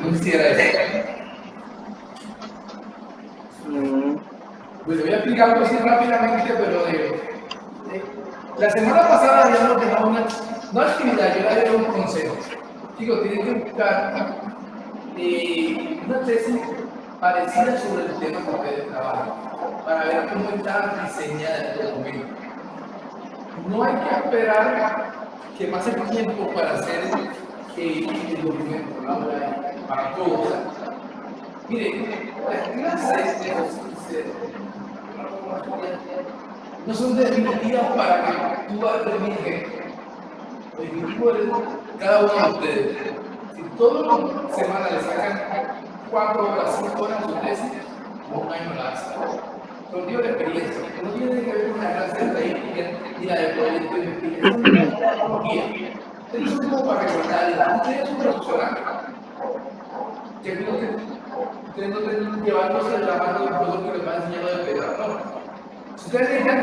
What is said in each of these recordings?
No quisiera eso. Pues voy a explicar algo así rápidamente, pero la semana pasada ya nos dejaba no actividad, yo le doy un consejo. Chicos, tienen que buscar una tesis parecida sobre el tema que ustedes trabajan, para ver cómo está diseñada el documento. No hay que esperar que pase el tiempo para hacer el documento, para todos. Mire, las clases de no son definitivas para que tú termines. Lo definitivo es cada uno de ustedes. Si todas las semanas le sacan 4 horas, 5 horas su tesis, un año la hacen. Son digo de experiencia, no tiene que ver con la clase de estadística ni la de proyecto de investigación. Esto es como para recordarla. Usted es un profesional que ustedes no estén llevándose de la mano del producto que les va enseñando de pegar, no. Si ustedes dejan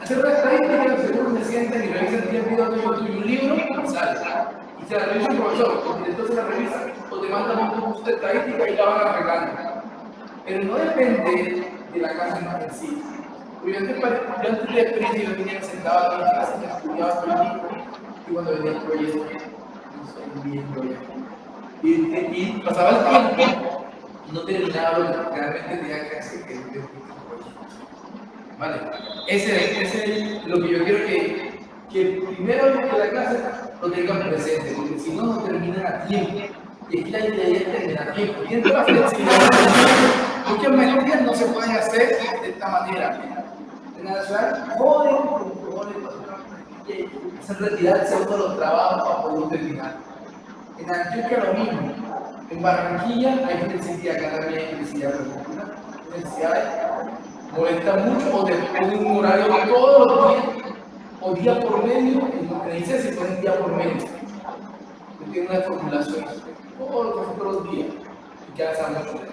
hacer una estadística, seguro se sientan y revisan 10 videos de YouTube y un libro, y sale. Y se la revisa el profesor, el director se la revisa, o te mandan un curso de estadística y la van arreglando. Pero no depende de la clase en sí. Yo antes de experiencia, yo venía sentado en mi clase, me estudiaba todo el libro, y cuando venía el proyecto, y pasaba el tiempo y no terminaba lo que realmente tenía que hacer, que es el proyecto. Vale, ese es lo que yo quiero que primero que la clase lo tengan presente, porque si no, no terminan a tiempo. Y aquí la idea es terminar a tiempo. Y dentro de la flexibilidad, muchas maestrías no se pueden hacer de esta manera. En la nacional, joden, hacen retirarse uno de los trabajos para poder terminar. En Antioquia lo mismo. En Barranquilla hay flexibilidad, cada día hay flexibilidad, universidades molestan mucho o te ponen un horario todos los días o día por medio, en lo que dice se ponen día por medio. No tiene una formulación todos los días y que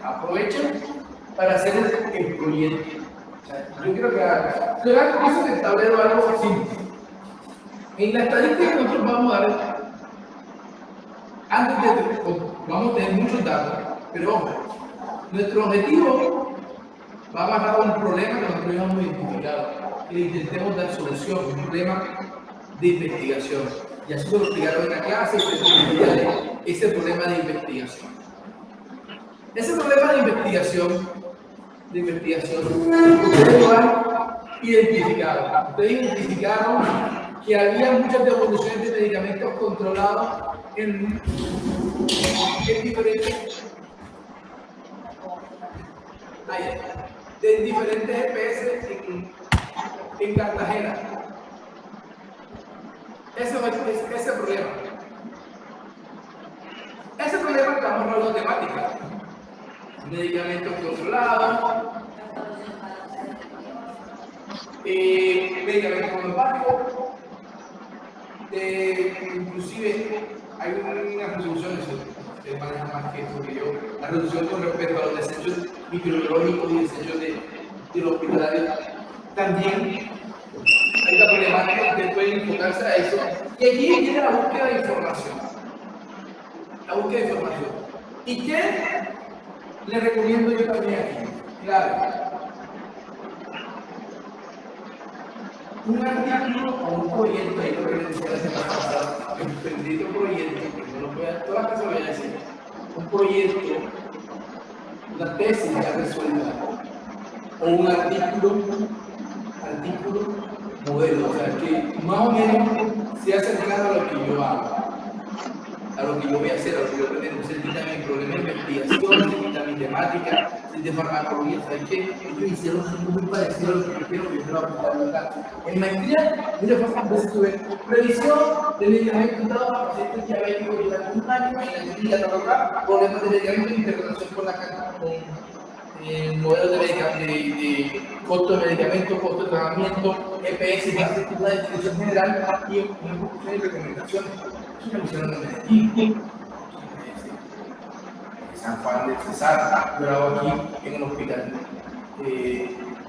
aprovechen para hacer el proyecto. O sea, yo quiero que hagan eso de tablero algo simple. En la estadística nosotros vamos a ver, vamos a tener muchos datos, pero ojo, nuestro objetivo va basado en un problema que nosotros hemos identificado y le intentemos dar solución, un problema de investigación. Y así lo explicaron en la clase, ese problema de investigación. Ese problema de investigación, ustedes lo han identificado. Ustedes identificaron que había muchas devoluciones de medicamentos controlados en diferentes EPS en Cartagena. Ese problema. Ese problema estamos hablando de temática. Medicamentos controlados, medicamentos homeopáticos, inclusive hay unas resoluciones que manejan más que esto que yo, la resolución con respecto a los desechos microbiológicos y desechos de los hospitalarios. También hay la problemática que pueden enfocarse a eso. Y aquí viene la búsqueda de información. ¿Y qué les recomiendo yo también aquí? Claro. Un artículo o un proyecto, ahí lo que les decía la semana pasada, el bendito proyecto, que no lo voy a, todas las cosas voy a decir, un proyecto, una tesis ya resuelta, o un artículo modelo, o sea, que más o menos sea cercano a lo que yo hago, a lo que yo voy a hacer, a lo que yo pretendo. Se quita mi problema de investigación, se quita mi temática, de farmacología. ¿Sabes qué? Ellos hicieron algo muy parecido a lo que yo quiero que yo lo apunte acá. En maestría, mira, pues tuve revisión de medicamentos dados a pacientes diabéticos durante un año, en la clínica de problemas de medicamentos e interrelación con el modelo de costo de medicamentos, costo de tratamiento, EPS, la distribución general y en recomendaciones. Eso me hicieron en Medellín, San Juan de Cesar, yo lo hago aquí en un hospital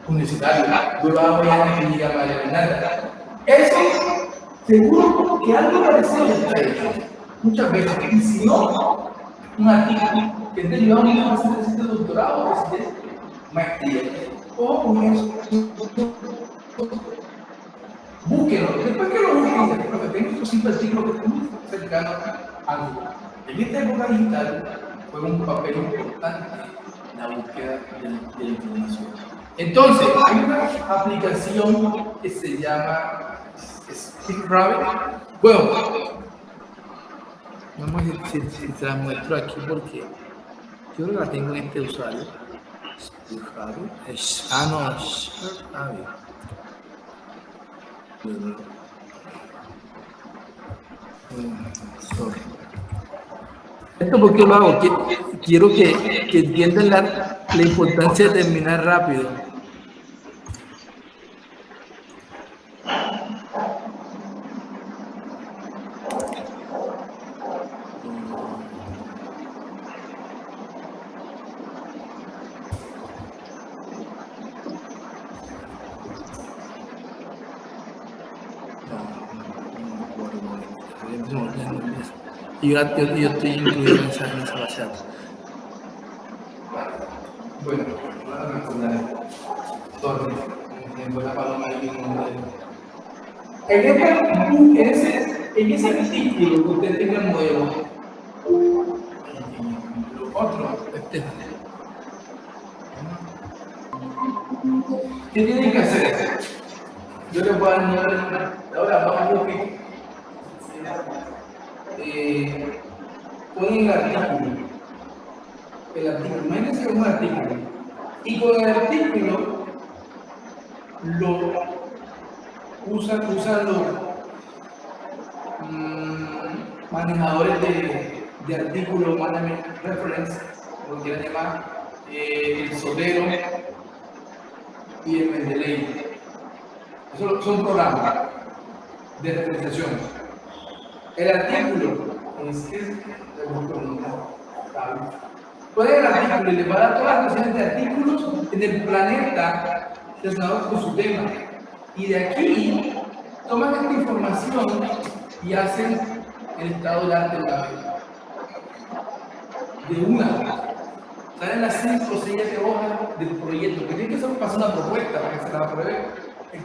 universitario, yo lo hago en la clínica María Bernarda. Eso, seguro que algo parecido está hecho. muchas veces. Y si no, un artículo que te ayuda a un hacer de doctorado o de maestría. O con eso, búsquenlo. Después que lo busquen, porque tengo otro simple artículo que es muy cercano a Google. En esta época digital juega un papel importante la búsqueda de la información. Entonces, hay una aplicación que se llama SpeakRabbit. Bueno, vamos a ver si te la muestro aquí porque yo creo que la tengo en este usuario. SpeakRabbit. No, SpeakRabbit. Esto porque lo hago, quiero que entiendan la importancia de terminar rápido. Y yo estoy incluido en esa base de datos. Bueno, en ese artículo que usted tenga el modelo, otro, ¿qué tienen que hacer? Yo les voy a dar ahora vamos a ver ponen el artículo, imagínense un artículo, y con el artículo lo usan los manejadores de artículos, management reference, lo quieran llamar, el Zotero y el Mendeley. Esos son programas de referenciación. El artículo puede el artículo y le va a dar todas las versiones de artículos en el planeta relacionados con su tema. Y de aquí toman esta información y hacen el estado del arte de la vida. De una. Salen las 5 o 6 hojas del proyecto, que tiene que ser pasar una propuesta para que se la apruebe el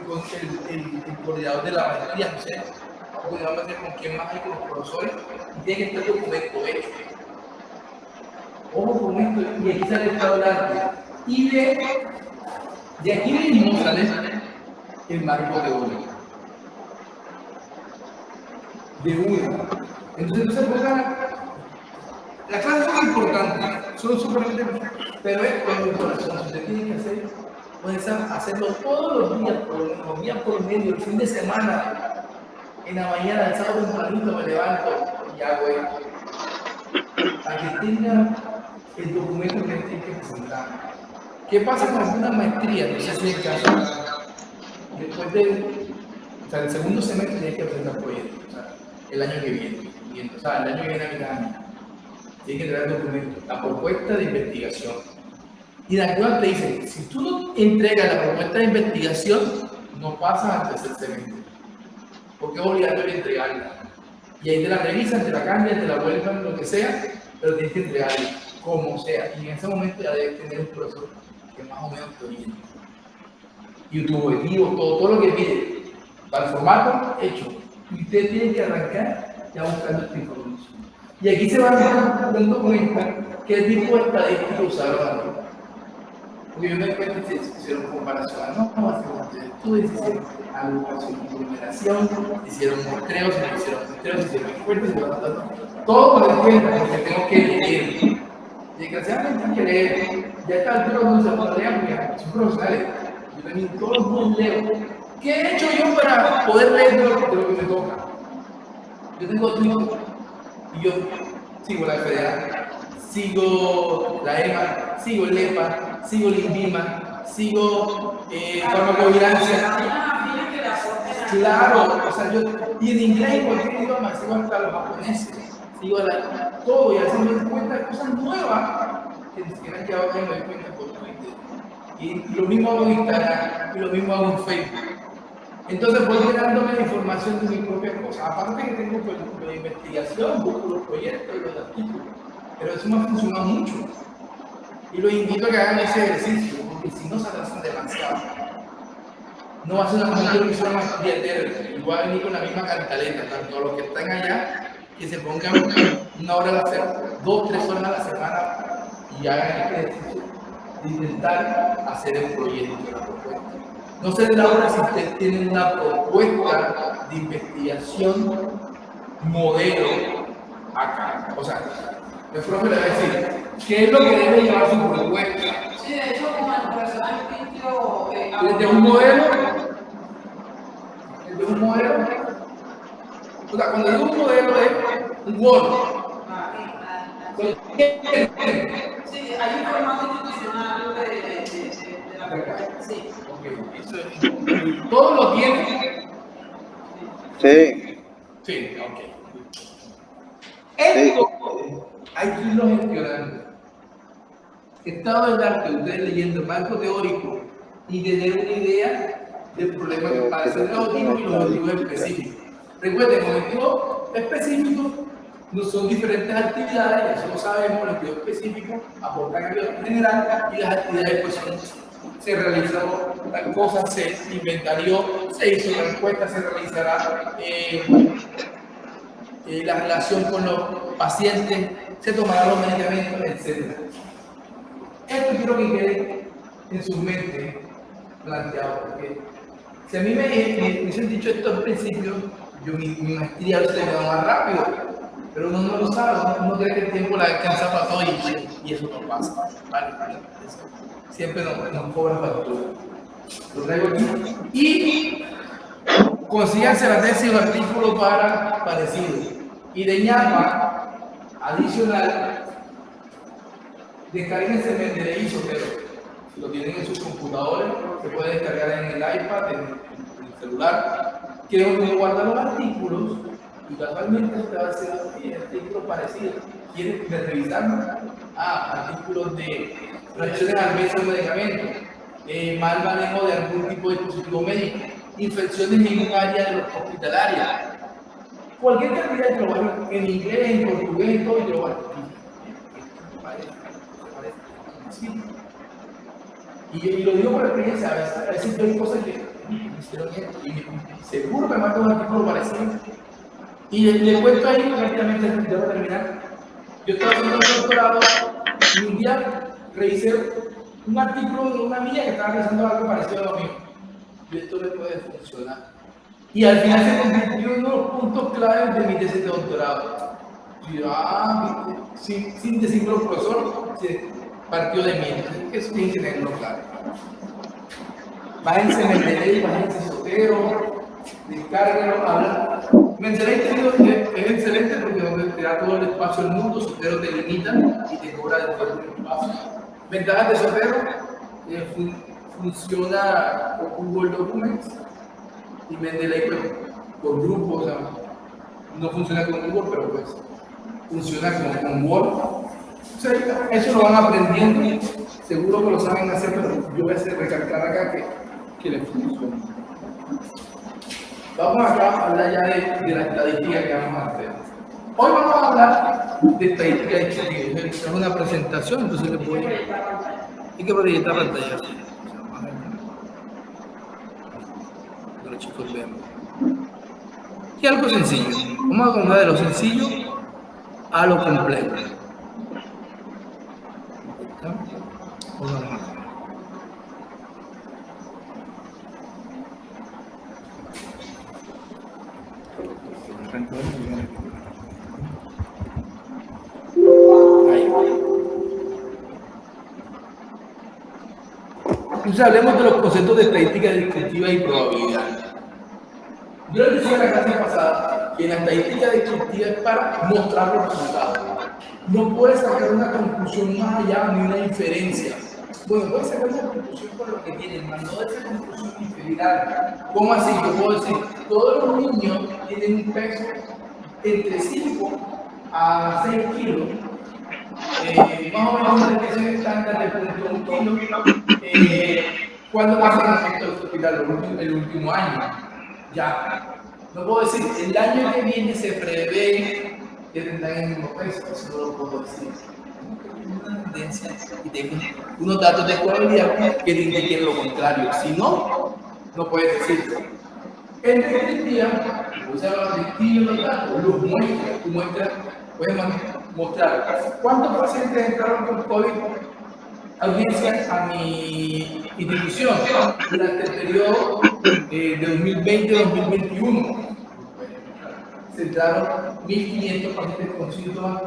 coordinador de la maestría, no sé, con quién más hay con los profesores, y tiene que estar el documento hecho. Ojo con esto, y aquí sale el estado del arte. Y de aquí mismo sale el marco teórico. De una. Entonces las clases son importantes, son súper importantes, pero es con el corazón. Usted tiene que hacerlo todos los días, por medio, el fin de semana. En la mañana, el sábado tempranito me levanto y hago esto. Para que tenga el documento que tiene que presentar. ¿Qué pasa con alguna maestría? No sé si es el caso. Después del segundo semestre tienes que presentar proyectos. O sea, el año que viene. O sea, el año que viene a mitad de año. Tienes que traer el documento, la propuesta de investigación. Y la cual te dice, si tú no entregas la propuesta de investigación, no pasas al tercer semestre. Porque es obligatorio entregarla. Y ahí te la revisan, te la cambian, te la vuelvan, lo que sea, pero tienes que entregarla, como sea. Y en ese momento ya debes tener un profesor que más o menos te oriente. Y tu objetivo, todo lo que pide, para el formato, hecho. Y usted tiene que arrancar ya buscando esta información. Y aquí se van dando cuenta qué tipo de estadística usaron. Porque yo me doy cuenta que se hicieron comparaciones, no hacer estudios, hicieron agrupación y aglomeración, hicieron muestreos, hicieron encuestas, todo por el tiempo, porque tengo que leer. Y desgraciadamente hay que leer. Ya está altura donde se puede leer, porque son profesionales. Yo también todos los días leo. ¿Qué he hecho yo para poder leer de lo que me toca? Yo tengo Twitter y yo sigo la FDA, sigo la EMA, sigo el EPA, sigo el INVIMA, sigo farmacovigilancia. Claro, o sea, y en inglés y cualquier idioma, sigo hasta los japoneses, sigo todo y así me doy cuenta de cosas nuevas que ni siquiera ya me doy cuenta por Twitter. Y lo mismo hago en Instagram y lo mismo hago en Facebook. Entonces voy llenándome la información de mi propia cosa. Aparte que tengo pues, la investigación, busco los proyectos y los artículos. Pero eso me ha funcionado mucho. Y los invito a que hagan ese ejercicio, porque si no se atrasan demasiado. No va a ser una maestría eterna. Igual a venir con la misma cantaleta, tanto a los que están allá, que se pongan una hora a la semana, 2 o 3 horas a la semana y hagan este ejercicio de intentar hacer el proyecto, la propuesta. No sé de la hora si ustedes tienen una propuesta de investigación modelo acá. O sea, el profe le va a decir, ¿qué es lo que debe llevar su propuesta? Sí, de hecho, como el personal filtro... Desde un modelo, o sea, cuando digo un modelo es un Word. Sí, hay un formato institucional de la propuesta. Sí. Okay. Eso, ¿todo lo tiene? Sí. Sí, ok. Esto hay que irlo gestionando. Estado del arte, ustedes leyendo el marco teórico y tener una idea del problema que para hacer el objetivo y los objetivos específicos. Recuerden, los objetivos específicos no son diferentes actividades, eso lo sabemos, los objetivos específicos aportan a la general y las actividades pues se realizó tal cosa, se inventarió, se hizo la encuesta, se realizará la relación con los pacientes, se tomarán los medicamentos, etc. Esto quiero que quede en su mente planteado, porque si a mí me hubiesen dicho esto al principio, yo mi maestría se me va más rápido, pero uno no lo sabe, uno cree que el tiempo la alcanza para todo y eso no pasa. ¿Vale? Siempre nos cobra factura. Lo traigo aquí. Y consíganse la tesis o artículo para parecido. Y de ñapa adicional, descarguense Mendeley y Sotero. Si lo tienen en sus computadores, se puede descargar en el iPad, en el celular. Que uno guarda los artículos y casualmente usted va a hacer artículos parecidos. ¿Quieren revisarlo? Artículos de reacciones al beso de medicamentos, mal manejo de algún tipo de dispositivo médico, infecciones en un área de los hospitalarios. Cualquier cantidad de trabajo en inglés, en portugués, en todo, y yo lo voy a y lo digo por experiencia, a veces yo hay cosas que me hicieron esto y seguro me mando un artículo parecido. Y le cuento ahí rápidamente, debo terminar. Yo estaba haciendo un doctorado y un día revisé un artículo de una amiga que estaba realizando algo parecido a lo mío. Y esto le puede funcionar. Y al final se convirtió en uno de los puntos claves de mi tesis de doctorado. Y yo, sin decirlo al profesor, partió de mí. Eso tiene que tenerlo claro. Bájense Mendeley, bájense Sotero, descárguenlo, hablan. Mendeley es excelente porque donde te da todo el espacio del mundo, Sotero te limita y te cobra después del espacio. Ventajas de Sotero, funciona con Google Documents y Mendeley por grupos, o sea, no funciona con Google, pero pues funciona con Word. Eso lo van aprendiendo, seguro que lo saben hacer, pero yo voy a recalcar acá que les funciona. Vamos acá a hablar ya de la estadística que vamos a hacer. Hoy vamos a hablar de estadística descriptiva. Es una presentación, entonces les voy a... Hay que proyectar pantalla. Que los chicos vean. Y algo sencillo. Vamos a contar de lo sencillo a lo complejo. Entonces hablemos de los conceptos de estadística descriptiva y probabilidad. Yo les decía en la clase pasada que la estadística descriptiva es para mostrar los resultados. No puedes sacar una conclusión más allá ni una inferencia. Bueno, puedes sacar una conclusión por lo que tienen, mas no de esa conclusión inferir algo. ¿Cómo así? Yo puedo decir, todos los niños tienen un peso entre 5 a 6 kilos. Más o menos una peso estándar de 0.1 kilo. ¿Cuándo pasan a el hospital? El último año. ya. No puedo decir, el año que viene se prevé que tendrán el mismo peso, eso no lo puedo decir. Una tendencia y tengo unos datos de probabilidad que te indiquen lo contrario. Si no, no puedes decirlo. En descriptiva, describe los datos, los muestra. Tú puedes mostrar cuántos pacientes entraron con COVID audiencia a mi institución durante el periodo de 2020-2021. Se entraron 1.500 pacientes con síntomas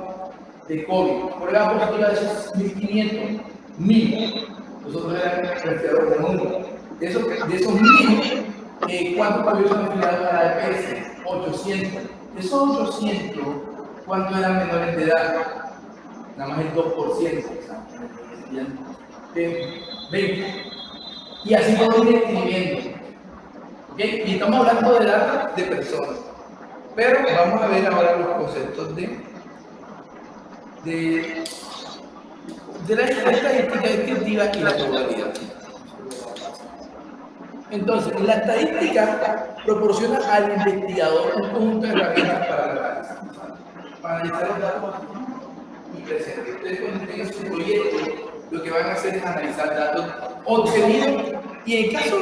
de COVID. Por la positiva de esos 1.500, 1.000. Nosotros éramos respiradores común. De esos 1.000, ¿cuántos pacientes son afiliados a la EPS? 800. De esos 800, ¿cuántos eran menores de edad? Nada más el 2%. 20. Y así vamos a ir escribiendo. ¿Okay? Y estamos hablando de datos de personas. Pero vamos a ver ahora los conceptos de la estadística descriptiva y la probabilidad. Entonces, la estadística proporciona al investigador un conjunto de herramientas para analizar los datos y presentes. Ustedes cuando tengan su proyecto, lo que van a hacer es analizar datos obtenidos y en caso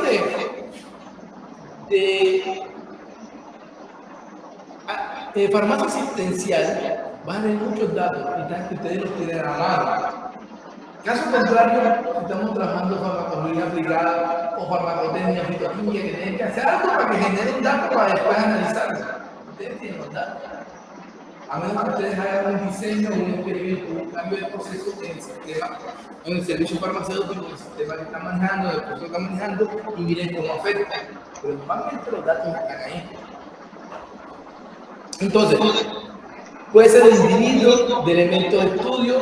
de farmacia asistencial van a tener muchos datos y que ustedes los tienen a mano. Caso contrario, estamos trabajando farmacología aplicada o farmacotecnia, fitoquímica, que tienen que hacer algo para que genere un dato para después analizarlo. Ustedes tienen los datos. A menos que ustedes hagan un diseño, un experimento, un cambio de proceso en el sistema, en el servicio farmacéutico, en el sistema que están manejando, en el proceso que están manejando, y miren cómo afecta. Pero normalmente los datos están ahí. Entonces, puede ser el individuo, de elementos de estudio,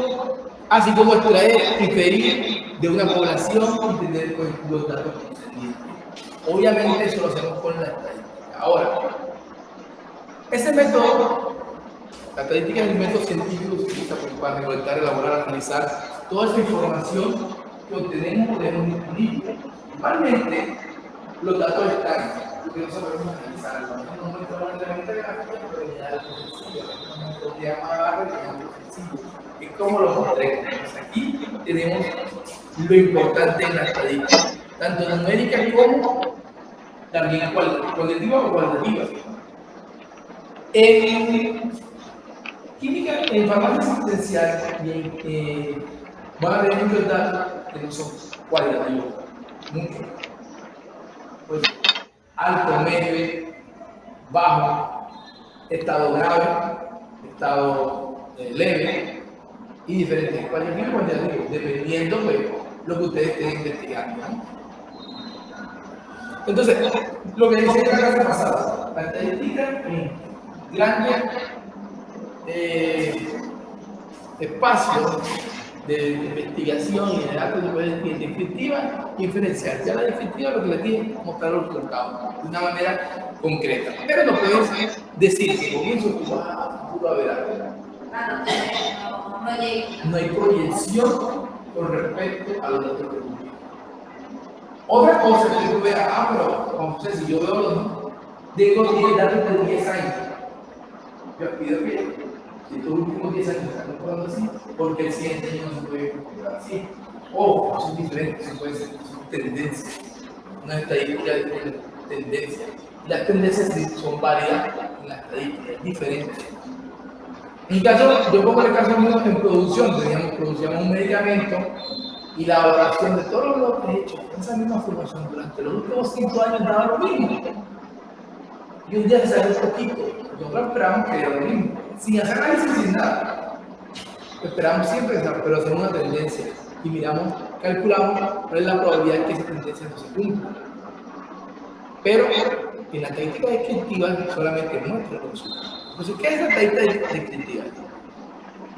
así como extraer, inferir de una población y tener los datos concernientes. Obviamente eso lo hacemos con la estadística. Ahora, ese método, la estadística es el método científico que se utiliza para recolectar, elaborar, analizar toda esa información que obtenemos disponible. Igualmente, los datos están, porque no sabemos analizarlos. No muestra una herramienta gráfica, pero me da algo sencillo. No me llama barra, me llama algo sencillo. Es como los mostré. Aquí tenemos lo importante en la estadística, tanto numérica como también cualitativa o cualitativa. En química, en farmacia asistencial, van a haber muchos datos que no son cualitativos, muchos. Pues alto, medio, bajo, estado grave, estado leve y diferentes cualitativos y cuantitativos, dependiendo de lo que ustedes estén investigando, ¿no? Entonces, lo que dice la clase pasada, la estadística en grandes espacios de investigación y de datos descriptiva y inferencial. Ya la descriptiva lo que le tiene es mostrar los resultados de una manera concreta. Pero no puedes decir que con eso tú vas a futuro a ver algo. No hay proyección con respecto a los datos que tú tienes. Otra cosa que tú veas, pero como sé, si yo veo los tengo 10 datos de 10 años. Yo pido que estos últimos 10 años están comprando así, porque el siguiente año no se puede comprar así. O son diferentes, son tendencias. Una estadística de tendencias. Las tendencias son válidas en la estadística, es diferente. En mi caso, yo pongo el caso mío en producción, producíamos un medicamento y la evaluación de todo lo que he hecho, esa misma formación durante los últimos 5 años daba lo mismo. Y un día se salió un poquito, nosotros esperábamos que diera lo mismo, sin hacer análisis, sin nada. Esperamos siempre, pero hacemos una tendencia y miramos, calculamos cuál es la probabilidad que esa tendencia no se cumpla. Pero en la estadística descriptiva solamente muestra los resultados. Entonces, ¿qué es la estadística descriptiva?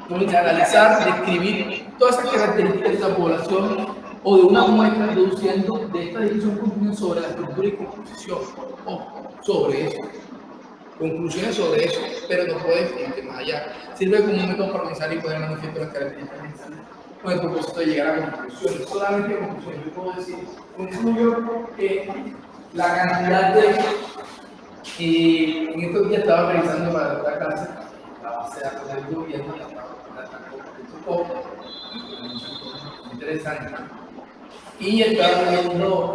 Entonces, analizar, describir todas esas características de esa población o de una muestra deduciendo de esta decisión conclusiones sobre la estructura y composición o sobre eso. Conclusiones sobre eso, pero no puede ir más allá. Sirve como un método para organizar y poner manifiesto las características necesarias con el propósito de llegar a conclusiones. Solamente conclusiones. Yo puedo decir, concluyo que la cantidad Y en estos días estaba revisando para la clase la base de datos del gobierno, la tocó, interesante. Y estaba viendo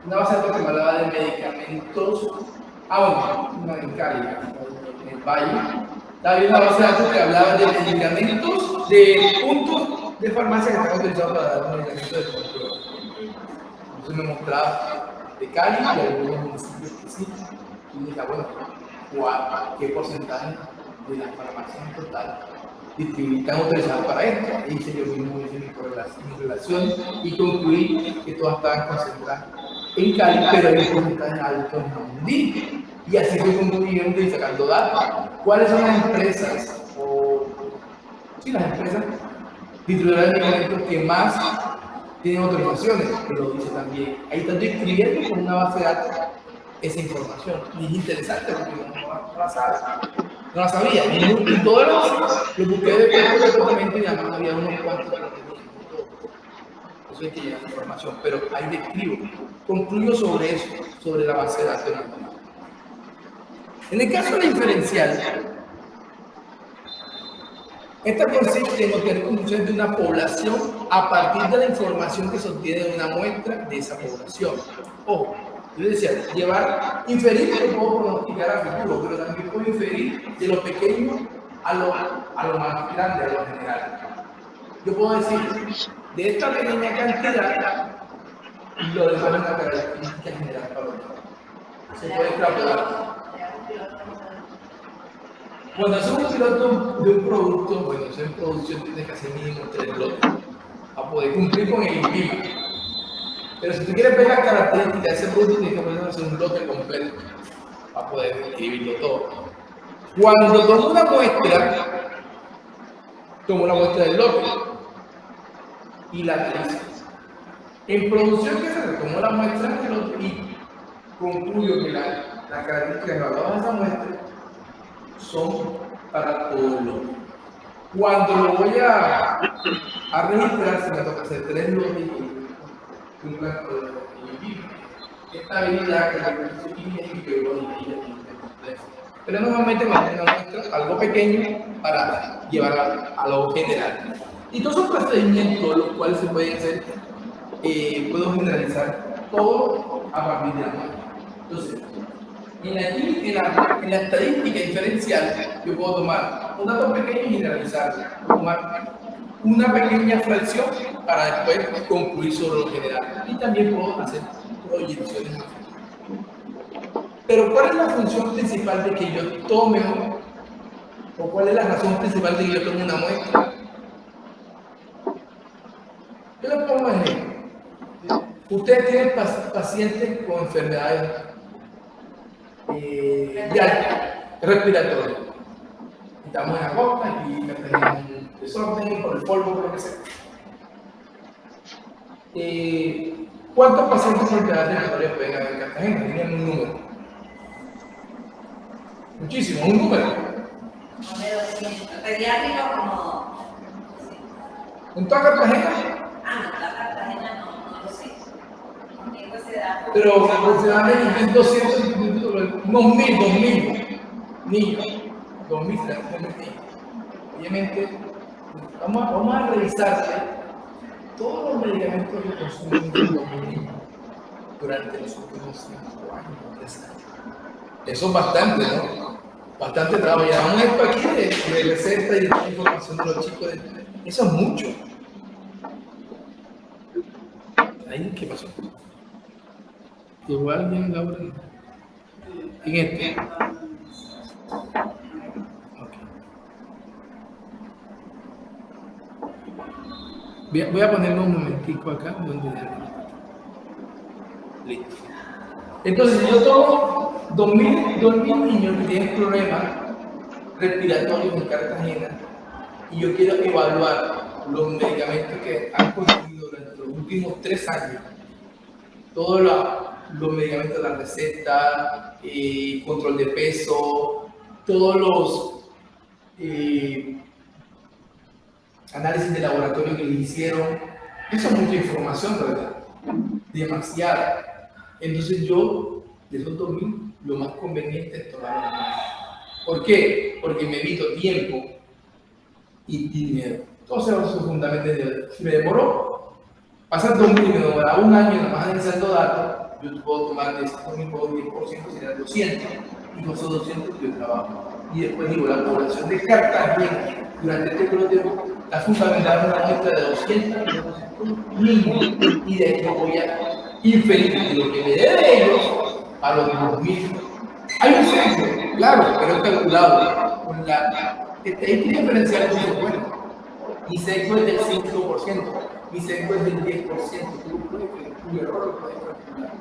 una base de datos que me hablaba de medicamentos. Una en Cali, en el Valle. Estaba viendo una base de datos que hablaba de medicamentos, de puntos de farmacia que están utilizados para dar medicamentos de control. Entonces me mostraba de Cali y algunos municipios que sí. Y dije, bueno, ¿qué porcentaje de las farmacias en total están autorizadas para esto? Ahí hice yo mismo mi relación y concluí que todas estaban concentradas en Cali, pero hay un porcentaje alto en Jamundí. Y así fui concluyendo y sacando datos. ¿Cuáles son las empresas las empresas distribuidoras de medicamentos que más tienen autorizaciones? Que lo dice también. Ahí estoy escribiendo con una base de datos esa información. Y es interesante porque no la sabía. Y todos los busqué de departamento y además había unos cuantos que no tenían todo. Eso hay que llenar la información. Pero ahí describo. Concluyo sobre eso, sobre la base de datos. En el caso de la inferencial, esta consiste en obtener conclusiones de una población a partir de la información que se obtiene de una muestra de esa población. Ojo, yo decía, inferir que puedo pronosticar a futuro, pero también puedo inferir de lo pequeño a lo más grande, a lo general. Yo puedo decir, de esta pequeña cantidad, lo demás es una característica general para los demás. Se puede extrapolar. Cuando hacemos un piloto de un producto, bueno, eso en producción tiene que hacer mínimo 3 lotes para poder cumplir con el INVIMA. Pero si tú quieres ver las características de ese producto, tienes que hacer un lote completo para poder escribirlo todo. Cuando tomo una muestra del lote y la analizo. En producción, ¿qué se hace? Tomo la muestra del lote y concluyo que las características evaluadas de esa muestra son para todo el lote. Cuando lo voy a registrar, se me toca hacer 3 lotes y un plan de esta habilidad que yo lo diría complejo. Pero normalmente me hacen una muestra algo pequeño para llevar a lo general. Y todos esos procedimientos, los cuales se pueden hacer, puedo generalizar todo a partir de la muestra. Entonces, en la estadística inferencial, yo puedo tomar un dato pequeño y generalizarlo. Puedo tomar una pequeña fracción para después concluir sobre lo general. Y también puedo hacer proyecciones. Pero ¿cuál es la función principal de que yo tome, o cuál es la razón principal de que yo tome una muestra? Yo les pongo un ejemplo. Ustedes tienen pacientes con enfermedades respiratorias. Estamos en agosto y tenemos un desorden por el polvo, por lo que sea. ¿Cuántos pacientes con enfermedades respiratorias pueden haber en Cartagena? Tienen un número. Muchísimo, un número. Pediátrico como. ¿En toda Cartagena? En toda Cartagena no lo sé. No tengo ese dato. Pero aproximadamente 200, unos 2.000 niños. 2.000 niños. Obviamente, vamos a revisar todos los medicamentos que consumen los niños durante los últimos 5 años o 3 años. Eso es bastante, ¿no? Bastante trabajo. Llevamos esto aquí de receta y de información de los chicos. Eso es mucho. ¿Ahí qué pasó? Igual bien Laura. En este. Okay. Voy a ponerme un momentico acá donde listo. Entonces, yo tomo 2.000 niños que tienen problemas respiratorios en Cartagena y yo quiero evaluar los medicamentos que han consumido durante los últimos 3 años. Todos los medicamentos de la receta, control de peso, todos los análisis de laboratorio que le hicieron. Eso es mucha información, ¿verdad? Demasiada. Entonces yo de esos 2.000, lo más conveniente es tomar una más. ¿Por qué? Porque me evito tiempo y dinero. Entonces, eso es fundamental. Si me demoró, pasar 2.000 y me demora un año nada más analizando datos, yo puedo tomar de esos 2.000 por 10%, serían 200, y con esos 200 yo trabajo. Y después digo, la población de Cartagena durante este periodo de tiempo está fundamentada en una muestra de 200 niños, y de ahí yo voy a inferir de lo que me dé de ellos a los 2.000. Hay un sesgo, claro, pero es calculado con la estadística diferencial que se puede. Mi sesgo es del 5%, mi sesgo es del 10%. Tu error lo puedes calcular.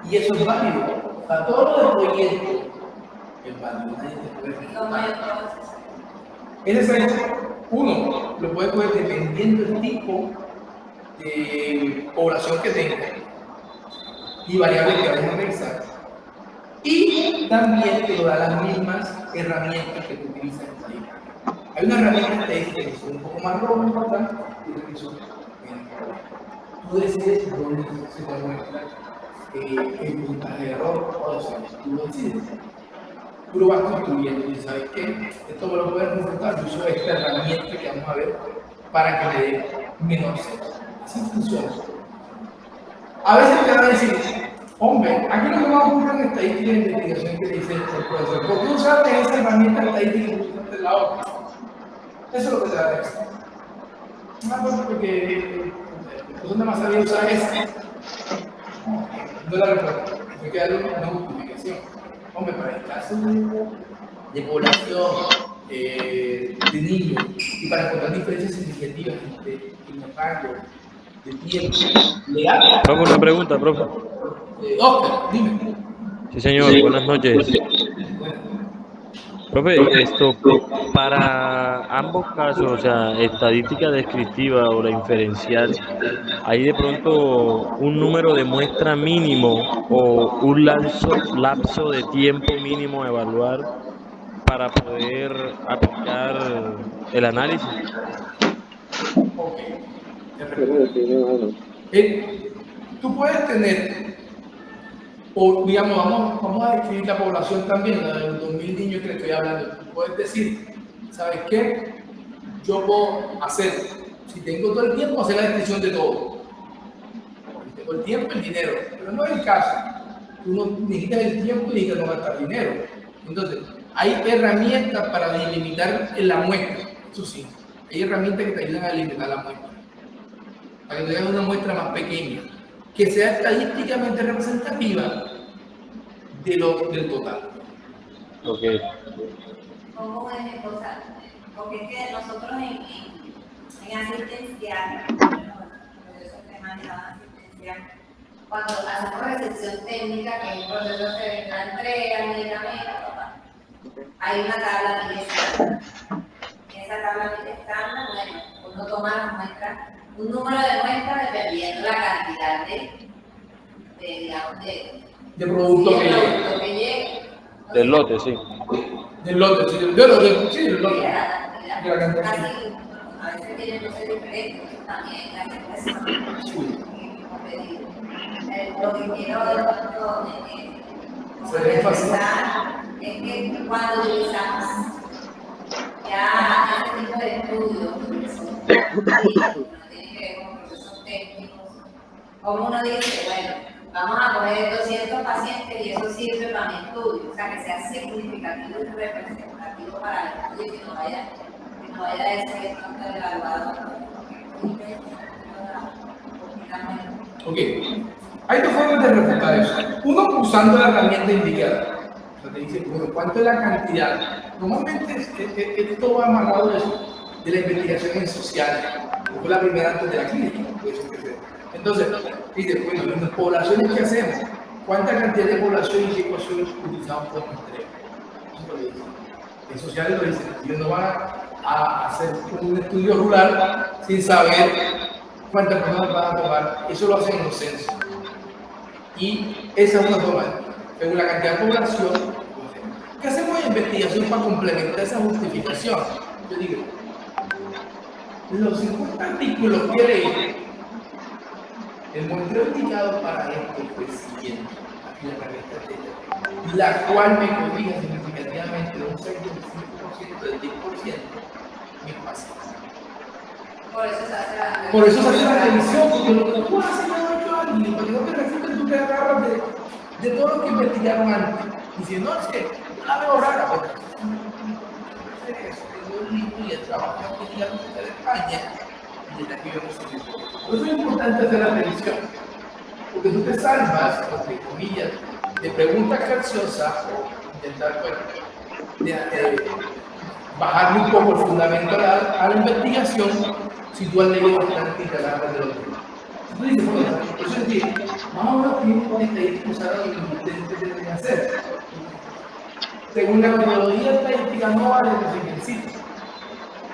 Y eso es válido. Para todos los proyectos es válido. Nadie te puede refutar. Es necesario, uno, lo puede coger dependiendo del tipo de población que tenga y variables que vayas a revisar. Y también te lo da las mismas herramientas que tú utilizas en la isla. Hay una herramienta estadística que son un poco más robustas y otras que son menos robustas. Tú decides dónde se te muestra el puntaje de error o de sueño. Tú lo decides. Tú lo vas construyendo y sabes que esto me lo puedes refutar. Yo uso esta herramienta que vamos a ver para que me dé menor sesgo. Así funciona. A veces te van a decir, hombre, aquí lo que más ocurre en estadística de investigación que le dice el profesor, ¿por qué usaste esa herramienta estadística y no usaste la otra? Eso es lo que te va a decir. Una cosa porque son demasiado bien usar esa. No la respuesta. Me queda una justificación. Hombre, para el caso de población, de niños, y para encontrar diferencias significativas entre el rango de tiempo legal. Profe, una pregunta, profe. Oscar, dime. Sí, señor, buenas noches. Profe, para ambos casos, o sea, estadística descriptiva o la inferencial, ¿hay de pronto un número de muestra mínimo o un lapso de tiempo mínimo a evaluar para poder aplicar el análisis? Ok. Tú puedes tener, o digamos, vamos a describir la población también, la de los 2.000 niños que le estoy hablando. Tú puedes decir, ¿sabes qué? Yo puedo hacer, si tengo todo el tiempo, hacer la descripción de todo. Si tengo el tiempo, el dinero. Pero no es el caso. Tú no necesitas el tiempo y necesitas no gastar dinero. Entonces, hay herramientas para delimitar en la muestra. Eso sí, hay herramientas que te ayudan a delimitar la muestra. Para que tengas una muestra más pequeña, que sea estadísticamente representativa del total. Ok. Como un ejemplo, o sea, porque es que nosotros en asistencial, por eso se maneja asistencial, cuando hacemos recepción técnica, que es un proceso de la entrega, el medicamento, hay una tabla de estándar. En esa tabla de estándar, bueno, uno toma las muestras, un número de muestras dependiendo la cantidad De producto que llegue. Del lote, sí. Del lote, sí, del lote. A veces tienen que ser diferentes también, la expresión. Lo que quiero enfatizar es que cuando utilizamos ya este tipo de estudios, tiene que ver con procesos técnicos, como uno dice, bueno, vamos a poner 200 pacientes y eso sirve para mi estudio, o sea, que sea significativo y representativo para el estudio y que no vaya a ser tanto evaluado. Ok, hay dos formas de refutar eso. Uno, usando la herramienta indicada. O sea, te dice, bueno, ¿cuánto es la cantidad? Normalmente esto va amarrado de la investigación en sociales, que fue la primera antes de la clínica. Entonces, dice, bueno, en las poblaciones que hacemos, ¿cuánta cantidad de población y qué ecuaciones utilizamos por entrega? Eso lo dice. En sociales lo dicen, ellos no van a hacer un estudio rural sin saber cuántas personas van a tomar. Eso lo hacen en los censos. Y esa es una forma, según la cantidad de población. ¿Qué hacemos en investigación para complementar esa justificación? Yo digo, los 50 artículos que leí, el muestreo indicado para esto fue el siguiente. y la herramienta técnica, la cual me corrige significativamente de un 6,5% del 10% mis pacientes. Por eso se hace la Por eso se hace la revisión, porque lo que tú haces no alguien, porque no te refutes, tú te agarras de todo lo que investigaron antes. Y si no, es que yo la veo rara, porque tengo un libro y el trabajo que ya de España y desde aquí vemos el libro. Por eso es importante hacer la revisión, porque tú te salvas, entre comillas, de preguntas capciosas o intentar bajarle un poco el fundamento a la investigación si tú has leído bastante y te agarras de los libros. Si tú dices, bueno, por eso es que más o menos tienes estadísticos usar lo que ustedes deben hacer. Según la metodología estadística no vale lo que existe.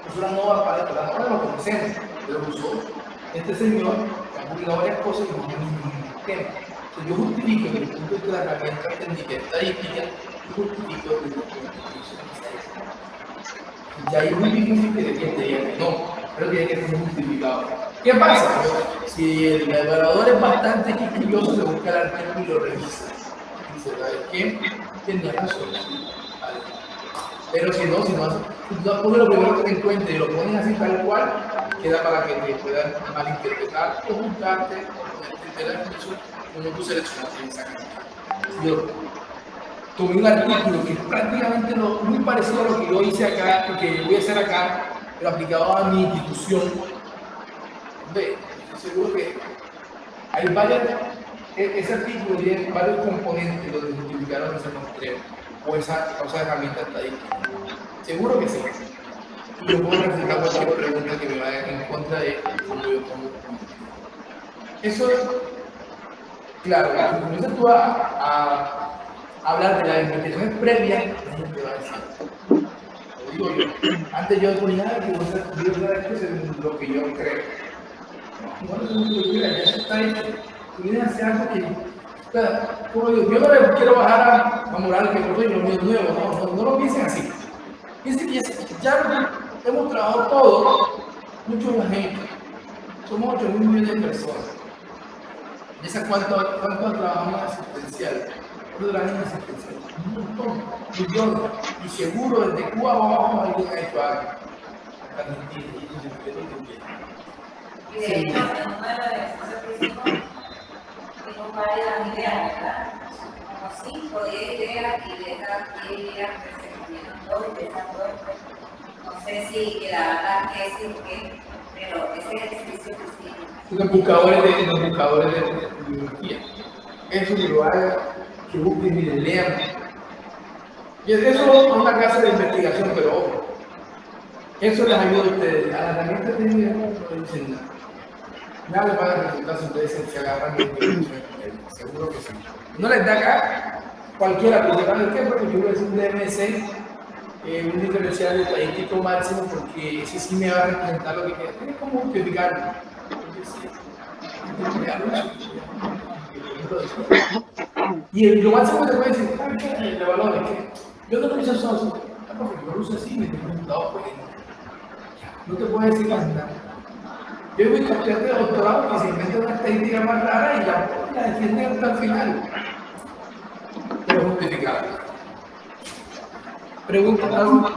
Nosotros no va para la hora lo conocemos, pero usó este señor que ha publicado varias cosas y no tiene ningún tema. Yo justifico desde el punto de vista de la herramienta técnica estadística y justifico desde el punto de vista estadística. Ya es muy difícil que te diga que no, pero tiene que ser justificado. ¿Qué pasa? Si el evaluador es bastante quisquilloso, se busca el artículo y lo revisa. Y dice, ¿sabes qué? Tenía razón. Vale. Pero si no pones lo primero que te encuentres y lo pones así tal cual, queda para que te puedan malinterpretar o juzgarte o entender eso como tú seleccionaste esa cantidad. Yo tomé un artículo que es prácticamente muy parecido a lo que yo hice acá, lo que voy a hacer acá, pero aplicado a mi institución. Seguro que hay ese artículo tiene varios componentes donde justificaron ese muestreo o esa herramienta estadística. Seguro que sí. Y yo puedo refutar cualquier pregunta que me vaya en contra de cómo yo tomo. Eso es, claro, cuando comienzas tú a hablar de las investigaciones previas, la gente va a decir. Lo digo yo. Antes yo ponía que yo es lo que yo creo. Bueno, eso es lo que yo creo, ya está hecho. Tú vienes a hacer algo que, como digo, yo no le quiero bajar a moral que yo lo mío nuevo, no lo piensen así. Piensen que ya hemos trabajado todos, mucho la gente. Somos 8 millones de personas. ¿Y esa cuánto trabajamos en asistencial? ¿Cuánto trabajamos en asistencial? Un montón, millones. Y seguro desde Cuba abajo alguien ha hecho algo. Hasta Argentina, y eso se quedó muy bien. Y de hecho, en uno de los ejercicios que hicimos, tuvimos varias ideas, ¿verdad? Como 5 o 10 ideas, y de esas 10 ideas se cumplieron 2 y de esas 2, no sé si quedará qué decir qué, pero ese ejercicio que hicimos. Los buscadores de biología. Eso que lo hagan, que busquen y lean. Y eso es una clase de investigación, pero ojo, eso les ayuda a ustedes. A la herramienta técnica no dicen nada. Nada les va a dar resultados si ustedes se agarran de investigación. Seguro que sí. No les da acá cualquiera, pero ¿saben qué? Porque yo voy a hacer un DMC, un diferencial estadístico máximo, porque ese sí me va a representar lo que queda. Tiene como justificarlo. Y lo máximo que te puede decir, el valor es que yo no lo uso solo, porque yo lo uso así y me tengo resultados buenos. No te puedo decir más nada. Yo he visto estudiantes de doctorado que se inventan una estadística más rara y la defienden hasta el final. Pero justificado. Pregunta algo.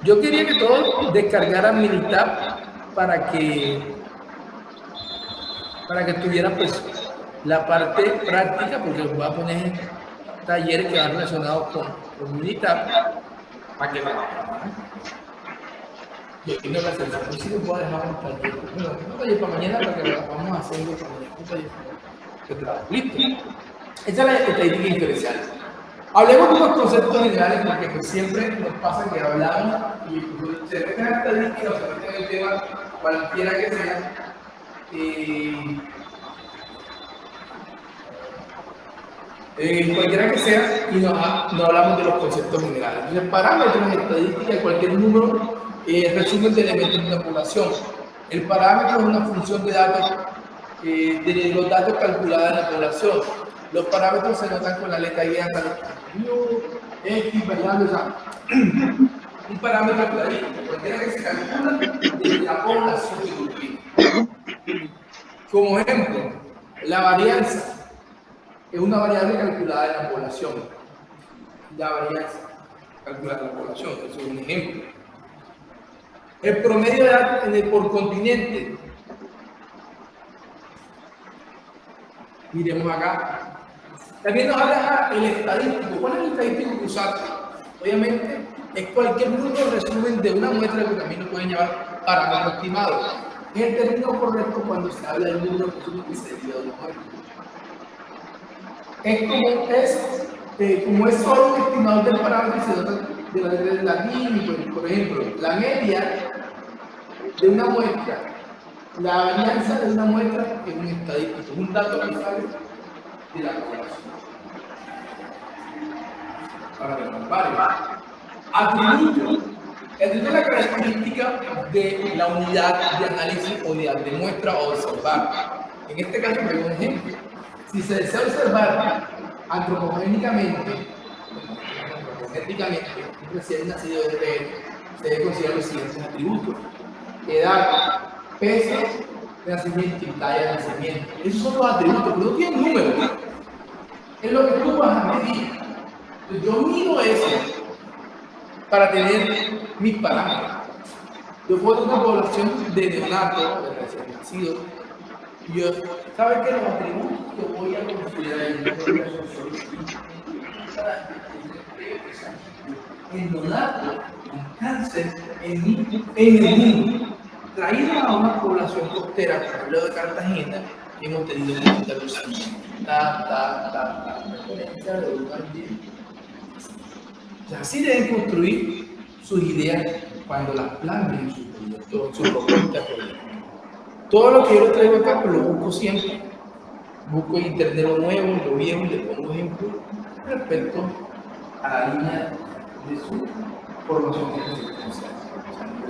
Yo quería que todos descargaran Minitab para que tuvieran pues la parte práctica, porque les voy a poner talleres que van relacionados con Minitab para que yo tengo la sensación, sí les voy a dejar un taller. Bueno, un taller para mañana para que vamos a hacerlo para mañana. Un taller. Listo. Esa es la estadística diferencial. Hablemos de unos conceptos generales porque pues, siempre nos pasa que hablamos y pues, se meten en estadística o se meten en el tema cualquiera que sea. Cualquiera que sea, y no hablamos de los conceptos generales. Entonces, parámetros en estadística de cualquier número resumen de elementos de una población. El parámetro es una función de datos, de los datos calculados en la población. Los parámetros se notan con la letra Y hasta X, variable, o sea, un parámetro estadístico, cualquiera que se calcula de la población que cultiva. Como ejemplo, la varianza es una variable calculada en la población. La varianza calculada en la población, eso es un ejemplo. El promedio de edad por continente. Miremos acá. También nos habla el estadístico. ¿Cuál es el estadístico que usaste? Obviamente es cualquier número resumen de una muestra que también lo pueden llamar parámetro estimado. Es el término correcto cuando se habla del número resumen que se dio de una muestra. Como es solo un estimador del parámetro, se trata de la regla de la Gini, por ejemplo, la media de una muestra, la varianza de una muestra es un estadístico, es un dato que sale de la población. Ahora vemos varios. Atributo. Atributo es la característica de la unidad de análisis o de muestra o observar. En este caso, me doy un ejemplo. Si se desea observar antropogénicamente, un recién nacido de RN, se debe considerar los siguientes atributos: edad, peso de nacimiento y talla de nacimiento. Esos son los atributos, pero no tienen números. Es lo que tú vas a medir. Yo mido eso para tener mis parámetros. Yo puedo tener una población de neonatos, de recién nacidos, y yo, ¿sabes qué? Los atributos que voy a considerar en neonatos, en cáncer, en el mundo. Traído a una población costera, por ejemplo de Cartagena, hemos tenido en cuenta los años. Referencia de 1 al 10. O sea, así deben construir sus ideas cuando las planen en su propuesta. Todo lo que yo les traigo acá, pues lo busco siempre. Busco en internet lo nuevo, lo viejo, y le pongo ejemplos respecto a la línea de su formación existencial.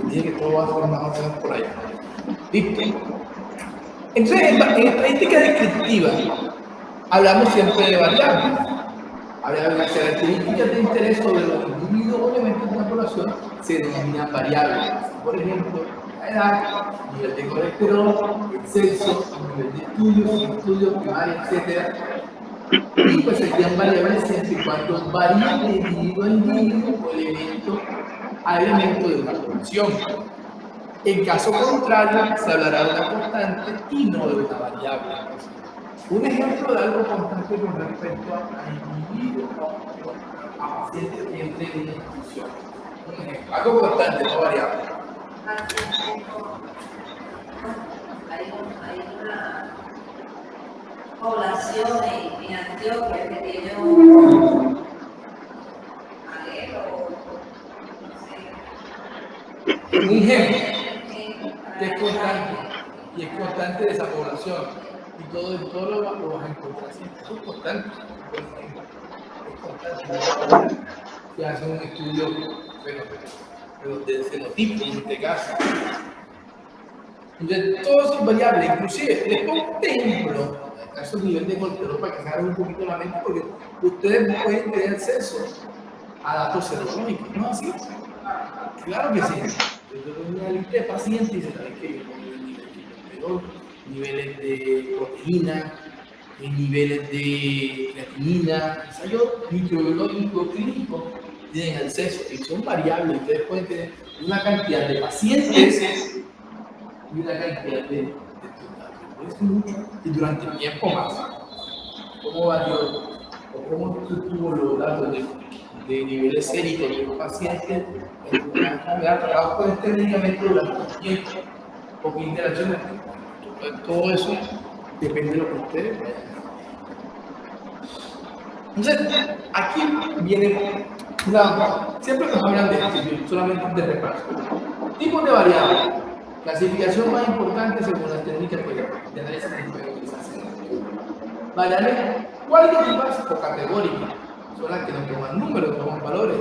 Dije que todo va a ser más o menos por allá. ¿Listo? Entonces, en estadística descriptiva, hablamos siempre de variables. Hablamos de las características de interés sobre los individuos o elementos de una población se denominan variables. Por ejemplo, la edad, nivel de colesterol, el sexo, nivel de estudios primarios, etc. Y pues serían variables siempre y cuando varían de individuo a individuo o elemento a elemento de una población. En caso contrario, se hablará de una constante y no de una variable. Un ejemplo de algo constante con respecto a individuos o a pacientes que entren en una institución. Un ejemplo, algo constante, no variable. Hay una población en Antioquia que tiene un alero, Un ejemplo que es constante y es constante de esa población. Y todo lo vas a encontrar siempre. Eso es constante. Es constante. Se hace un estudio pero del fenotipo en este caso. Entonces, todo es variable. Inclusive, les pongo un ejemplo. En el caso del nivel de colesterol, para que se hagan un poquito la mente, porque ustedes pueden tener acceso a datos serológicos, ¿no así? Claro que sí. Yo tengo una lista de pacientes y se sabe que yo pongo el nivel de colesterol, niveles de proteína, niveles de creatinina, ensayos microbiológicos, clínicos, tienen acceso y son variables. Ustedes pueden tener una cantidad de pacientes y una cantidad de estudiantes. Es mucho y durante el tiempo más. ¿Cómo varió o cómo tuvo los datos de niveles séricos de los pacientes en una enfermedad tratados con este medicamento durante el tiempo? Porque interacciones, todo eso depende de lo que ustedes vean. Entonces, aquí viene siempre nos hablan de esto, solamente de repaso. Tipos de variables. Clasificación más importante según las técnicas de análisis que pueden utilizarse. Variables cualitativas o categóricas son las que no toman números, toman valores.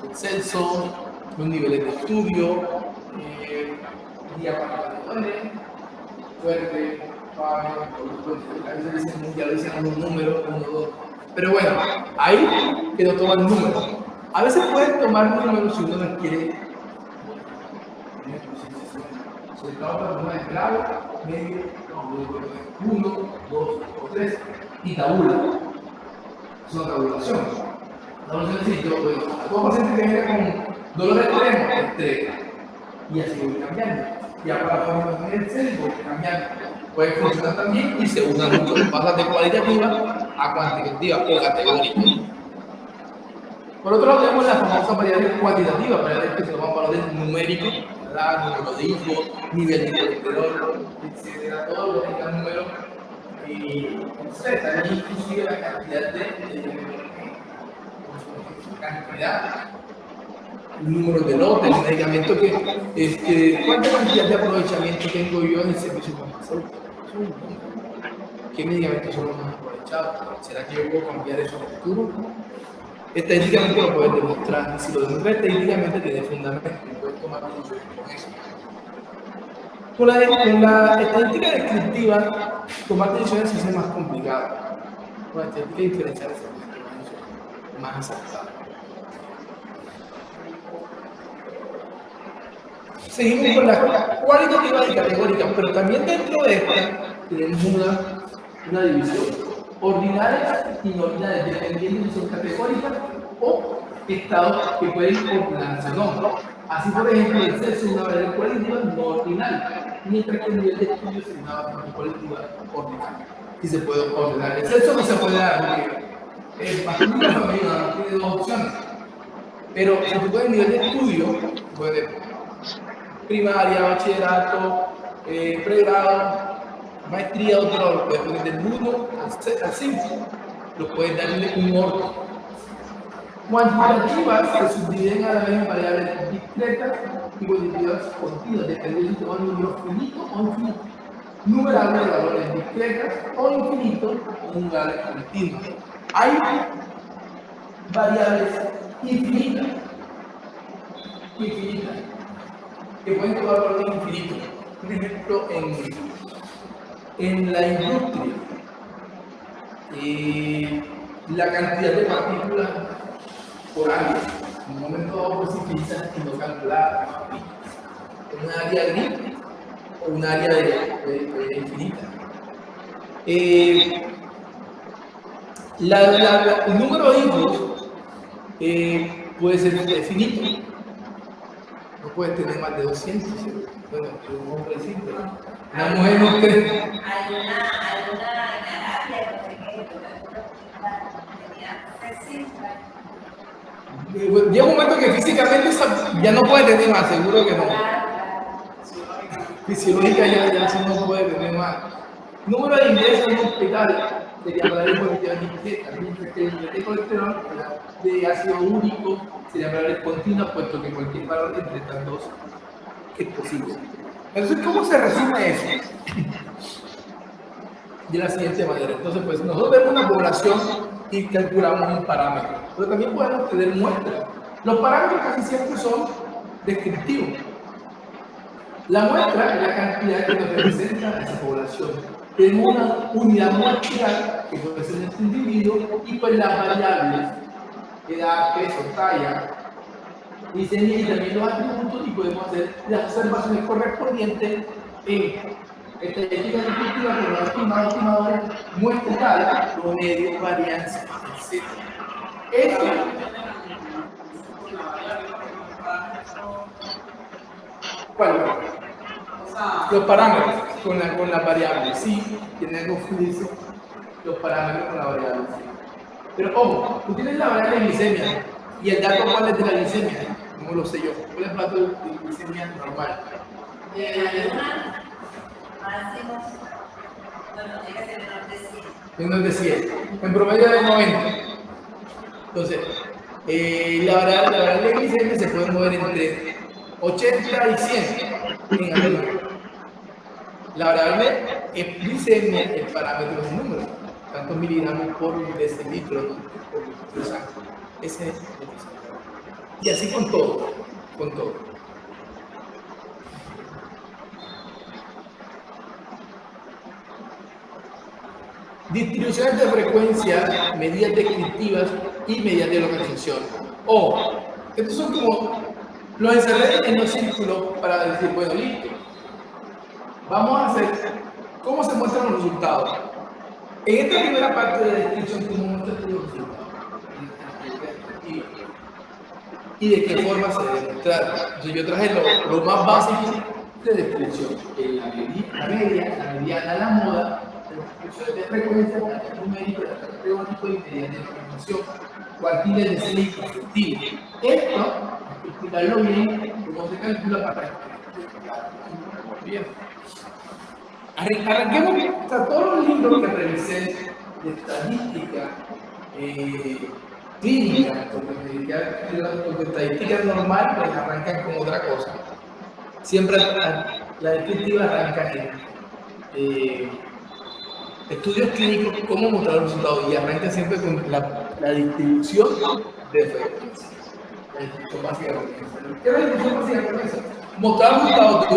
El censo, los niveles de estudio, diapasadores, fuerte, suave, a veces dicen, ya lo dicen los números, 1, 2. Pero bueno, ahí que no toman números. A veces pueden tomar números si uno las quiere. Si el trabajo es grave, medio, 1, 2 o 3 y tabula. Es una tabulación. Tabulación es decir, yo puedo, a todo paciente que venga con dolor extremo, entrega. Y así voy cambiando. Ya para poner el Excel voy cambiando. Puede funcionar también y se usan mucho. Pasas de cualitativa a cuantitativa o categórica. Por otro lado, tenemos las famosas variables cuantitativas, variables que se toman valores numéricos, número de hijos, nivel de colesterol, etcétera, todo lo que tenga números. También inclusive la cantidad números de lotes, el medicamento ¿cuánta cantidad de aprovechamiento tengo yo en el servicio farmacéutico? ¿Qué medicamentos son los más aprovechados? ¿Será que yo puedo cambiar eso en el futuro? Estadísticamente lo puedes demostrar, y si lo demuestras estadísticamente tiene fundamento, puedes tomar decisiones con eso. Con la estadística descriptiva, tomar decisiones se hace más complicado. Con la estadística diferencial se hace más acertado. Seguimos con las cualitativas y categóricas, pero también dentro de esta tenemos una división. Ordinales y no ordinales, dependiendo si son categóricas o estados que pueden ordenarse o no. Así, por ejemplo, el sexo es una variable cualitativa no ordinal, mientras que el nivel de estudio es una variable cualitativa ordinal. Y se puede ordenar. El sexo no se puede dar porque el masculino y femenino no tiene dos opciones. Pero si tú puedes nivel de estudio, puedes primaria, bachillerato, pregrado, maestría, doctorado, puedes poner del 1 al 5, lo puedes darle un orden. Cuantitativas se subdividen a la vez en variables discretas y cuantitativas continuas, dependiendo si toman un número finito o infinito. Numerables de valores discretas o infinitos o numerables continuos. Hay variables infinitas que pueden tomar valores infinitos. Por ejemplo, en la industria, la cantidad de partículas por año, en un momento dado pues se utilizan y no calcular en un área gris o un área de infinita. El número de hijos puede ser finito, no puede tener más de 200. Bueno, un hombre simple. Una mujer no cree. Alguna terapia, Llega un momento que físicamente ya no puede tener más, seguro que no. Fisiológica ya eso no puede tener más. Número de ingresos en un hospital sería para el nivel de colesterol, de ácido úrico, sería para el continuo, puesto que cualquier valor entre estas dos es posible. Entonces, ¿cómo se resume eso? De la siguiente manera. Entonces, pues nosotros vemos una población y calculamos un parámetro, pero también podemos tener muestras. Los parámetros casi siempre son descriptivos. La muestra es la cantidad que nos representa esa población. Tenemos una unidad muestral que puede ser este individuo y pues las variables, edad, peso, talla, y también los atributos y podemos hacer las observaciones correspondientes en estadística descriptiva con los estimadores, muestra tal, promedio, varianza, etc. Esto ¿cuál? Los parámetros con la variable, sí, tienen que confundirse los parámetros con la variable. Sí. Pero ojo, tú tienes la variable glicemia y el dato cuál es de la glicemia, no lo sé yo. ¿Cuál es el dato de glicemia normal? máximo, bueno, tiene que ser menor de 100. Menor de 100, en promedio de 90. Entonces, la variable glicemia se puede mover entre 80 y 100 en adelante. La variable glicemia, el parámetro es el número, tantos miligramos por decilitro por sangre. Ese es el glicemia. Y así con todo, con todo. Distribuciones de frecuencia, medidas descriptivas y medidas de localización. Estos son como los encerré en los círculos para decir, bueno, listo. Vamos a hacer ¿Cómo se muestran los resultados? En esta primera parte de la descripción, ¿cómo muestras los resultados? Y de qué forma se debe mostrar. Entonces yo traje lo más básico de descripción. La media, la mediana, la moda, la descripción de frecuencia, la numérica, la categórico y mediante la información, cuartiles de serie y efectivo. Esto, hay que explicarlo bien, cómo se calcula para que bien. Arranquemos, o sea, todos los libros que revisé de estadística, clínica, porque estadística normal, pues arrancan con otra cosa. Siempre la descriptiva arranca en estudios clínicos, cómo mostrar los resultados, y arranca siempre con la distribución de frecuencia. La distribución básica de frecuencia. ¿Qué es la distribución básica de frecuencia? Mostrar los resultados de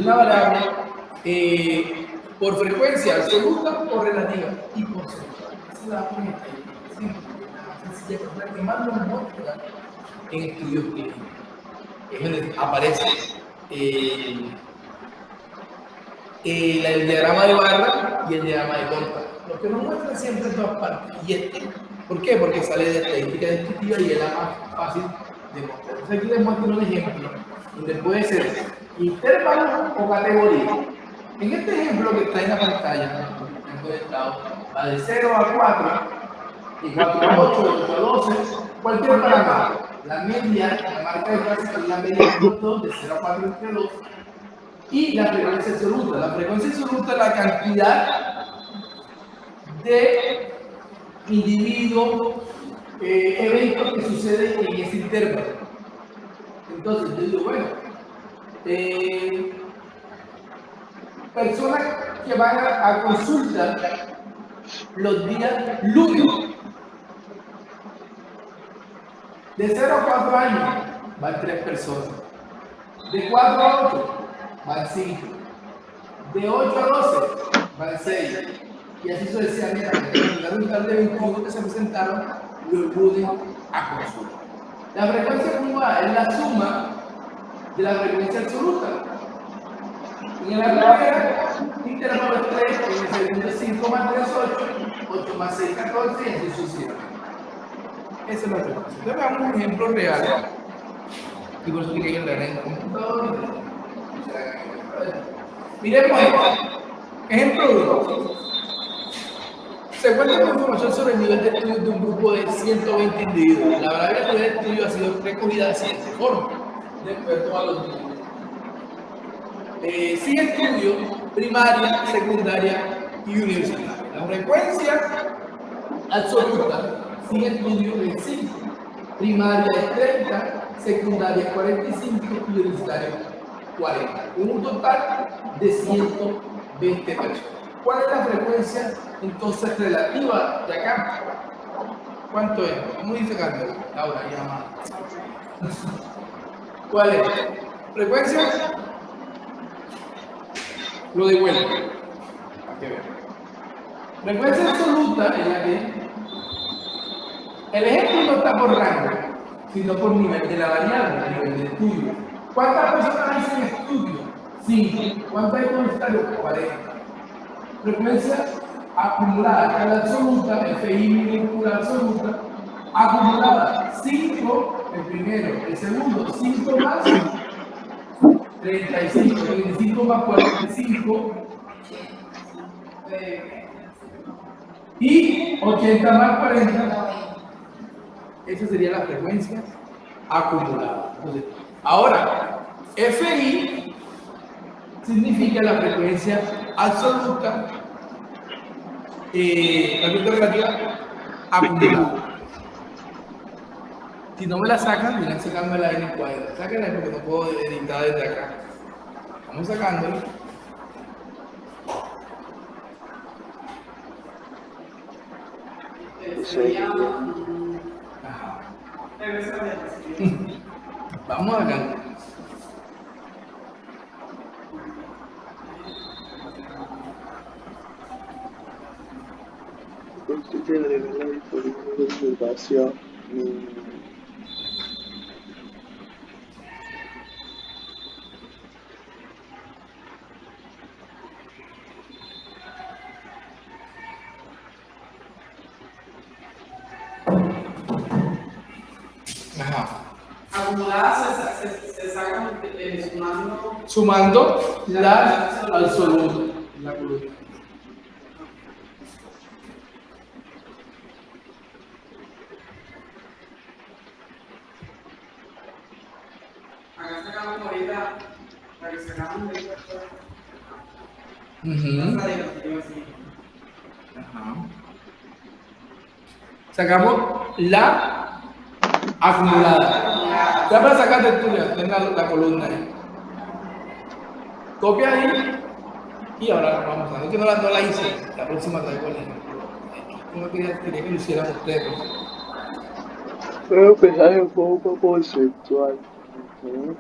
una variable por frecuencia absoluta o relativa y por porcentual. Esa es la única sencilla, la que más nos muestra en estudios clínicos. Es donde aparece el diagrama de barra y el diagrama de conta. Lo que nos muestra siempre en todas partes. ¿Y por qué? Porque sale de estadística descriptiva y es la más fácil de mostrar. Entonces aquí les muestro un ejemplo donde puede ser intervalo o categoría. En este ejemplo que está en la pantalla, va de 0 a 4, y 4 a 8, de 8 a 12, cualquier parámetro. La media, la marca de clase es la media de 2, de 0 a 4 entre 2, y la frecuencia absoluta. La frecuencia absoluta es la cantidad de individuos, eventos que suceden en ese intervalo. Entonces, yo digo, bueno, personas que van a consulta los días lunes, de 0 a 4 años van 3 personas, de 4 a 8 van 5, de 8 a 12 van 6, y así sucesivamente. En total de 21 que se presentaron los lunes a consulta. La frecuencia acumulada es la suma de la frecuencia absoluta. En la primera, intervalo 3, en el segundo 5 más 3, 8, 8 más 6, 14, y así sucesivamente. Esa es la frecuencia. Entonces veamos un ejemplo real. Y por eso tiene que entrar en el computador. Miremos esto. Ejemplo 1. Se cuenta con información sobre el nivel de estudio de un grupo de 120 individuos. La variable de estudio ha sido recogida de siguiente forma, de acuerdo a los niveles. Sin estudio, primaria, secundaria y universitaria. La frecuencia absoluta sin estudio es 5, primaria es 30, secundaria es 45 y universitaria 40. Con un total de 120 personas. ¿Cuál es la frecuencia entonces relativa de acá? ¿Cuánto es? ¿Cómo dice Carlos? Laura, llama. ¿Cuál es? Frecuencia. Lo devuelvo. Para que vean. Frecuencia absoluta es la que. El ejemplo no está por rango, sino por nivel de la variable, nivel de estudio. ¿Cuántas personas hay sin estudio? 5. ¿Cuántas hay universitarios? 40. Frecuencia acumulada, escala absoluta, FI minúscula absoluta, acumulada 5 el primero, el segundo 5 más 35, 25 más 45 y 80 más 40. Esa sería la frecuencia acumulada. Entonces, ahora, FI significa la frecuencia absoluta, frecuencia relativa acumulada. Si no me la sacan, miren sacándola en el cuadro. Sáquenla porque no puedo editar desde acá. Vamos sacándola. Vamos acá. Consiste en agregar la disponible de observación mínima. Ajá. Acumuladas se sacan sumando. Sumando la absoluta. La columna. Acá sacamos ahorita, la que sacamos ahorita. Ujú. La diapositiva así. Ajá. Sacamos la acumulada. Ya para sacarte tuya, tenga la columna ahí. Copia ahí y ahora vamos a ver que no la hice. La próxima traigo el ejemplo. Yo quería que lo hicieran ustedes. Voy a empezar un poco conceptual. Ujú.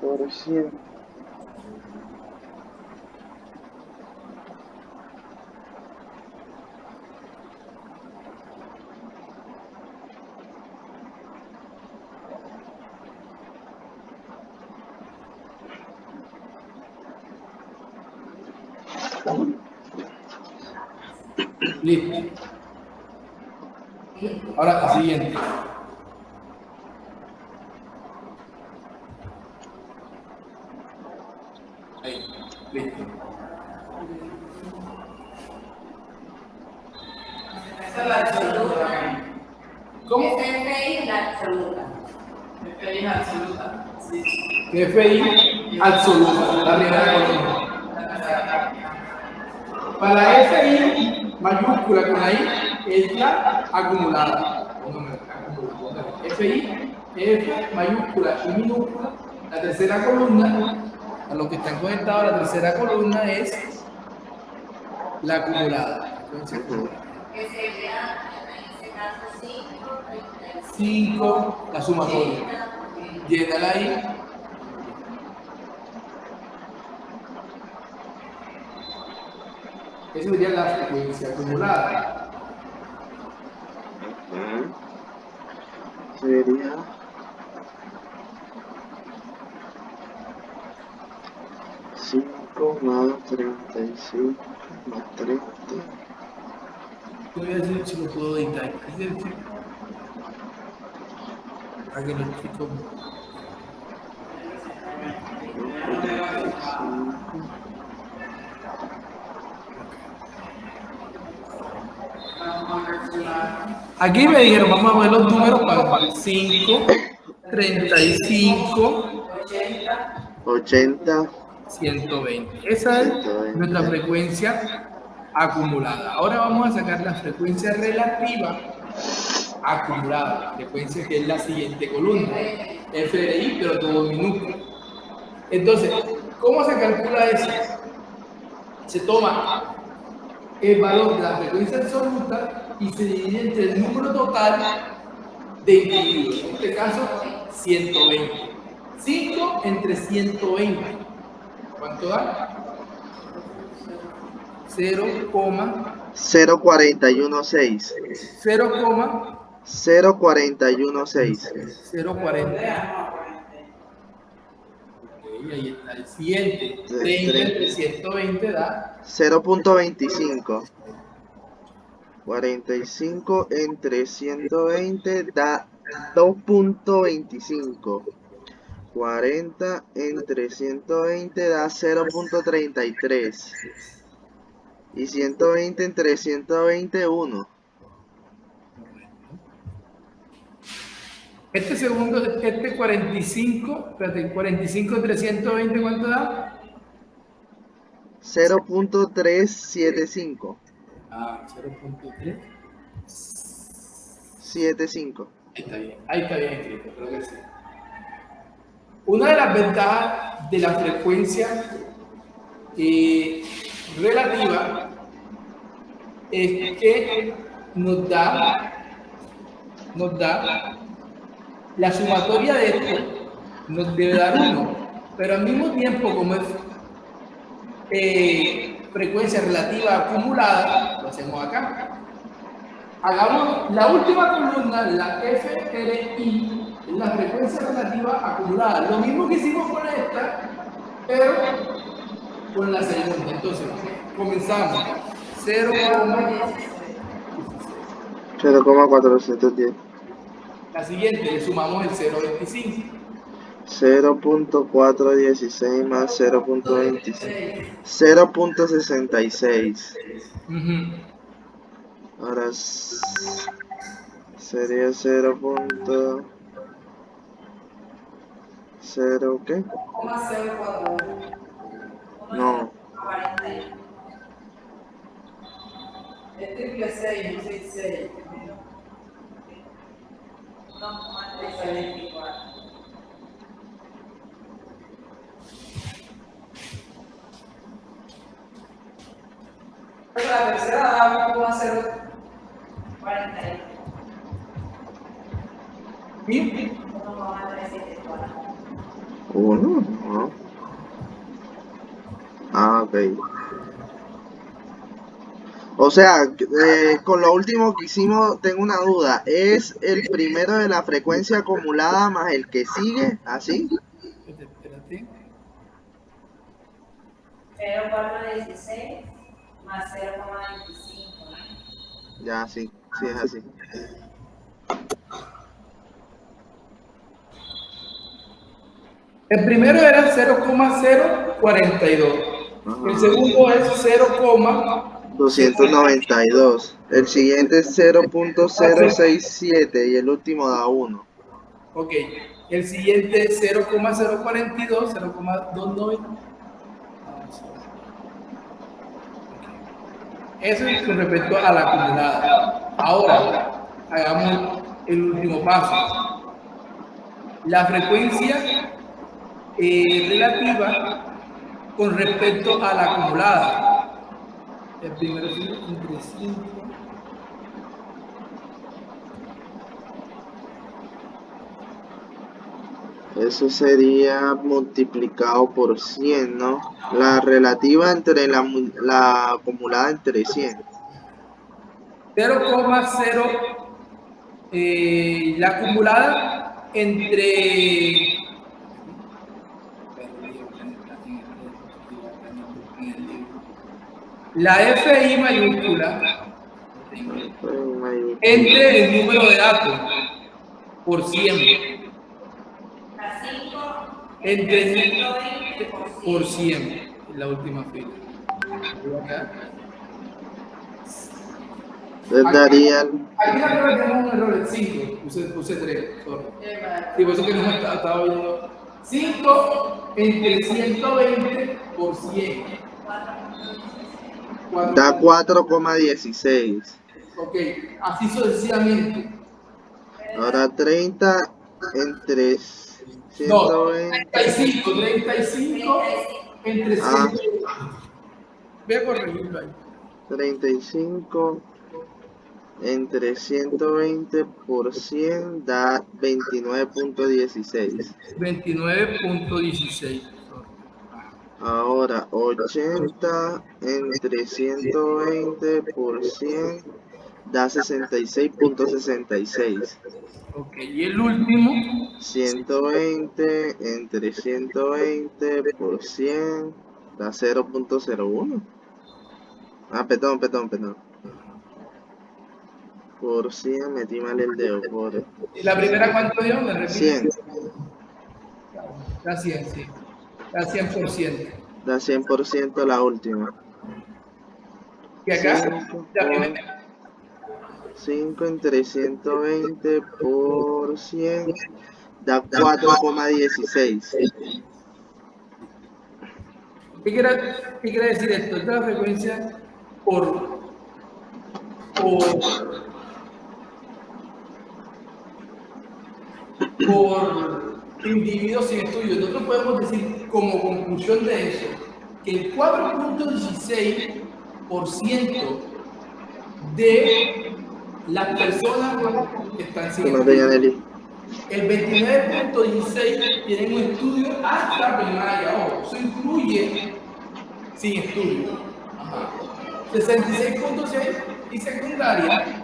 Por 100. Listo. Ahora, la siguiente. Ahí, listo. Esa es la absoluta. ¿Cómo? FI es la absoluta. FI es absoluta. Sí. FI absoluta, la primera columna. Para la FI mayúscula con la I es la acumulada. FI, F mayúscula y minúscula. La tercera columna, a los que están conectados, la tercera columna es la acumulada. Entonces, Que sería, en este caso, 5, 5, la sumatoria. Llénala ahí. Esa sería la frecuencia acumulada. Sería 5 más 35 más 30. Yo voy a decir si lo puedo editar. Es decir, para que los chicos. Aquí me dijeron, vamos a ver los números para 5, 35, 80. 120. Esa es nuestra frecuencia acumulada. Ahora vamos a sacar la frecuencia relativa acumulada, frecuencia que es la siguiente columna, FRI, pero todo minúsculo. Entonces, ¿cómo se calcula eso? Se toma el valor de la frecuencia absoluta y se divide entre el número total de individuos, en este caso 120. 5 entre 120. ¿Cuánto da? 0,041,6. 0,041,6. 0,40. Y ahí está el siguiente. 30 entre 120 da 0,25. 45 entre 120 da 2,25. 40 entre 120 da 0,33. Y 120 entre 120, 1. Este segundo, este 45, espérate, 45 entre 120, ¿cuánto da? 0,375. Ah, 0.3. 75. Ahí está bien escrito, creo que sí. Una de las ventajas de la frecuencia relativa es que nos da la sumatoria de esto, nos debe dar 1, pero al mismo tiempo, como es frecuencia relativa acumulada, lo hacemos acá. Hagamos la última columna, la FRI, es la frecuencia relativa acumulada. Lo mismo que hicimos con esta, pero con la segunda. Entonces, comenzamos. 0,410. La siguiente, le sumamos el 0.25. 0.416 más 0.26. 0.66. Ahora sería 0.0 ¿qué? No. Es triple 6, no 6, 6. 1,324. Pero la tercera da 1,041. ¿Y? 1,374. 1, ¿no? Ah, ok. O sea, con lo último que hicimos, tengo una duda. ¿Es el primero de la frecuencia acumulada más el que sigue? ¿Así? Espérate. 0,416 más 0,25. Ya, sí, sí es así. El primero era 0,042. El segundo es 0,292. El siguiente es 0.067 y el último da 1. Ok. El siguiente es 0,042, 0,290. Eso es con respecto a la acumulada. Ahora, hagamos el último paso. La frecuencia relativa con respecto a la acumulada. El primero es entre 5. Eso sería multiplicado por 100, ¿no? La relativa entre la acumulada entre 100. 0,0 la acumulada entre la FI mayúscula entre el número de datos por 100 entre 120 por 100 en la última fila. Daría Aquí la prueba tenemos un error en 5, puse 3, sorry. Y por eso que nos estaba viendo 5 entre 120 por 100. da 4,16. Ok, así sucesivamente. Ahora 30 entre 120. 35 entre 100. Voy a corregirlo ahí. 35 entre 120 por 100 da 29.16. 29.16. Ahora 80 entre 120 por 100 da 66.66. Ok, y el último. 120 entre 120 por 100 da 0.01. Ah, perdón. Por 100 metí mal el dedo. Por ¿La primera cuánto dio? ¿Me repites? 100. Da 100, sí. Da 100%. Da 100% la última. ¿Y acá? 5 entre 120 por 100 da 4,16. ¿Qué quiere decir esto? Esta es la frecuencia por individuos sin estudio. Nosotros podemos decir como conclusión de eso que el 4.16% de las personas que están sin Tomate, estudio, Yaneli. el 29.16 tienen un estudio hasta primaria. Ojo, eso incluye sin estudio. Ajá. 66.6 y secundaria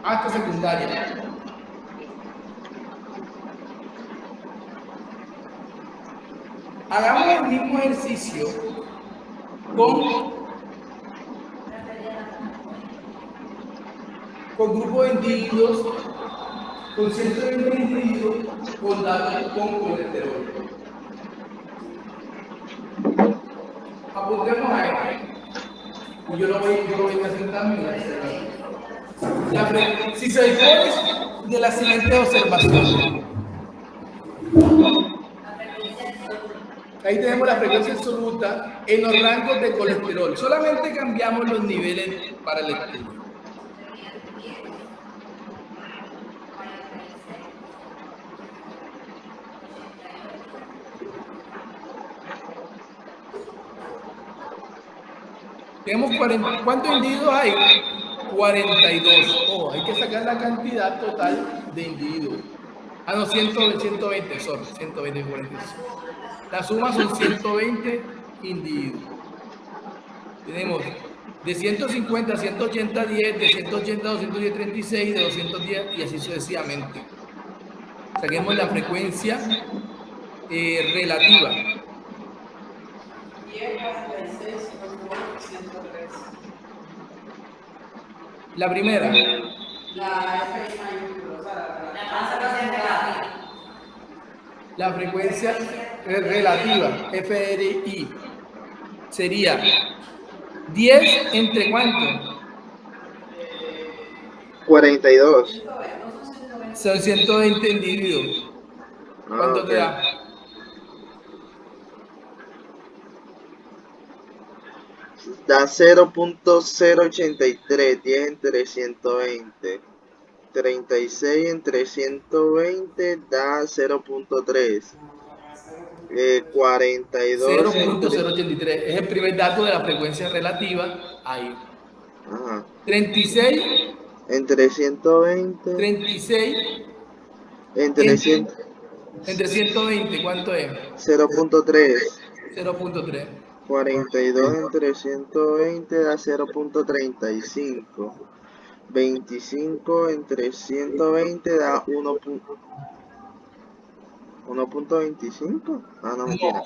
hasta secundaria. Hagamos el mismo ejercicio con grupos de individuos, con 120 individuos con datos con colesterol. Apuntemos a esto. Yo lo voy a hacer también. Si se dispone de la siguiente observación. Ahí tenemos la frecuencia absoluta en los rangos de colesterol. Solamente cambiamos los niveles para el estudio. Tenemos 40, ¿cuántos individuos hay? 42. Oh, hay que sacar la cantidad total de individuos. Ah, no, 120, sorry, 120, 42. La suma son 120 individuos. Tenemos de 150 a 180, 10, de 180 a 210, 36, de 210 y así sucesivamente. Saquemos la frecuencia relativa. 10, 46, 103. La primera, La F mayúscula, o sea, la frecuencia relativa, FRI, sería 10 entre ¿cuánto? 42. Son 120 individuos. ¿Cuánto ok. te da? Da 0.083, 10 entre 120. 36 entre 120 da 0.3. 42 entre... 0.083. Es el primer dato de la frecuencia relativa. Ahí. Ajá. 36 Entre 120. 36 Entre 100. entre 120, ¿cuánto es? 0.3. 0.3. 42 entre 120 da 0.35. 25 entre 120 da 1.25. Ah, no, mentira.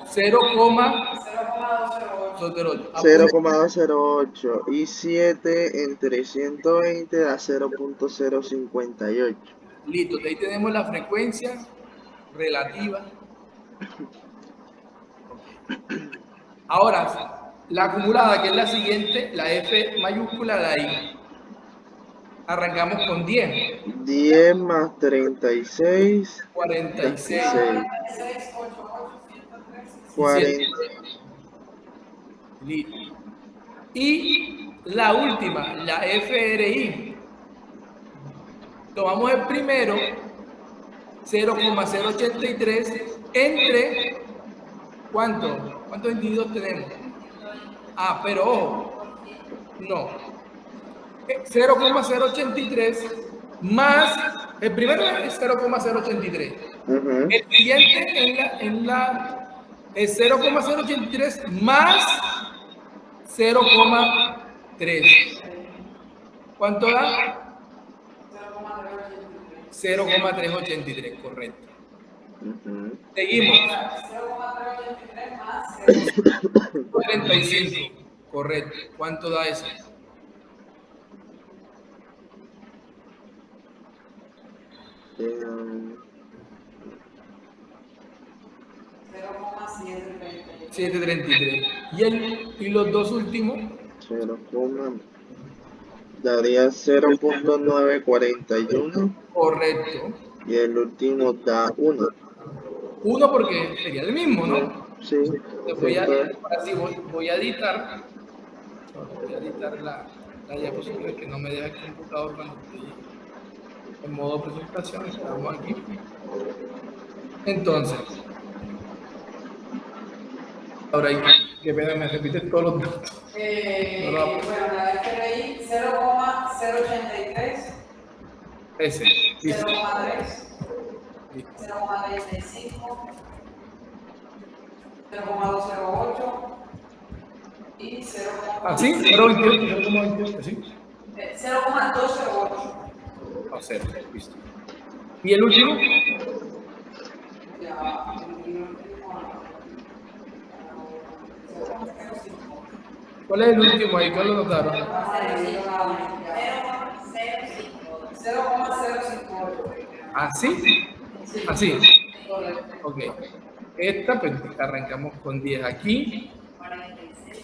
0,208. Y 7 entre 120 da 0.058. Listo, de ahí tenemos la frecuencia relativa. Ahora, la acumulada, que es la siguiente, la F mayúscula de ahí. Arrancamos con 10. 10 más 36. 46. 40. Listo. Y la última, la FRI. Tomamos el primero, 0,083 entre ¿cuánto? ¿Cuántos individuos tenemos? Ah, pero ojo, no. 0,083 más, el primero es 0,083. El siguiente es 0,083 más 0,3. ¿Cuánto da? 0,383, correcto. Seguimos. 0,383 más 45, correcto. ¿Cuánto da eso? Eh, 733. ¿Y los dos últimos? 0, daría 0.941 Correcto. y el último da 1. 1 porque sería el mismo, ¿no? Sí. Voy a editar la diapositiva, que no me deja el computador cuando estoy en modo presentación. Estamos aquí. Entonces, ahora hay que pena, me repiten todos los datos. Bueno, la FRI 0,083, Ese, listo. 0,3, Listo. 0,35, 0,208 y 0,208. ¿Así? 0,28, así. 0,208. A cero, listo. ¿Y el último? Ya, ¿Cuál es el último ahí? ¿Cuál lo notaron? 0,058. ¿Así? Así. Correcto. Ok. Esta, pues arrancamos con 10 aquí.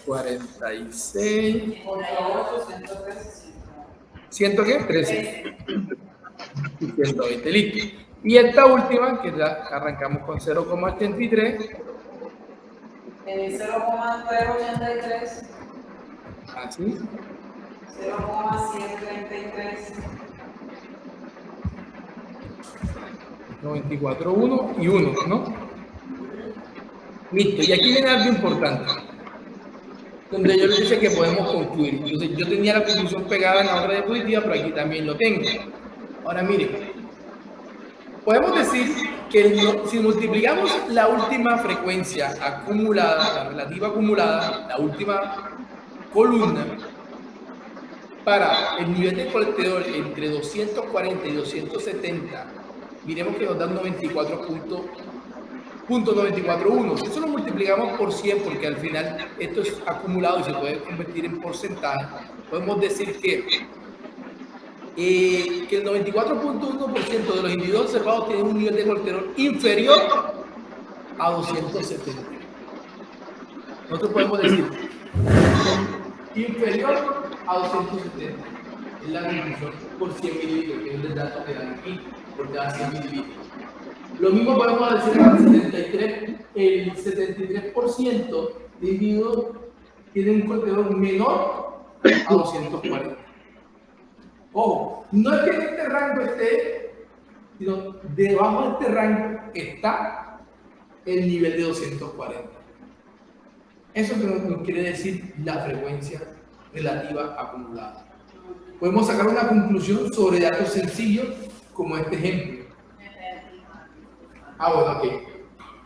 46. Contra 8, 113. ¿100 qué? 13. Y 120. Listo. Y esta última, que la arrancamos con 0,83. 0,383, Así. 0,133, 94, 1 y 1, ¿no? Listo. Y aquí viene algo importante. Donde yo les dije que podemos concluir. Entonces, yo tenía la conclusión pegada en la otra diapositiva, pero aquí también lo tengo. Ahora, miren. Podemos decir que si multiplicamos la última frecuencia acumulada, la relativa acumulada, la última columna, para el nivel de colesterol entre 240 y 270, miremos que nos dan 94.941. Eso lo multiplicamos por 100 porque al final esto es acumulado y se puede convertir en porcentaje. Podemos decir que el 94.1% de los individuos observados tienen un nivel de colesterol inferior a 270. Nosotros podemos decir inferior a 270. Es la conclusión por 100 mililitros, que es el dato que dan aquí, por cada 100 mililitros. Lo mismo podemos decir el 73% de individuos tienen un colesterol menor a 240. Ojo, no es que en este rango esté, sino debajo de este rango está el nivel de 240. Eso es lo que nos quiere decir la frecuencia relativa acumulada. Podemos sacar una conclusión sobre datos sencillos como este ejemplo. Bueno, ok.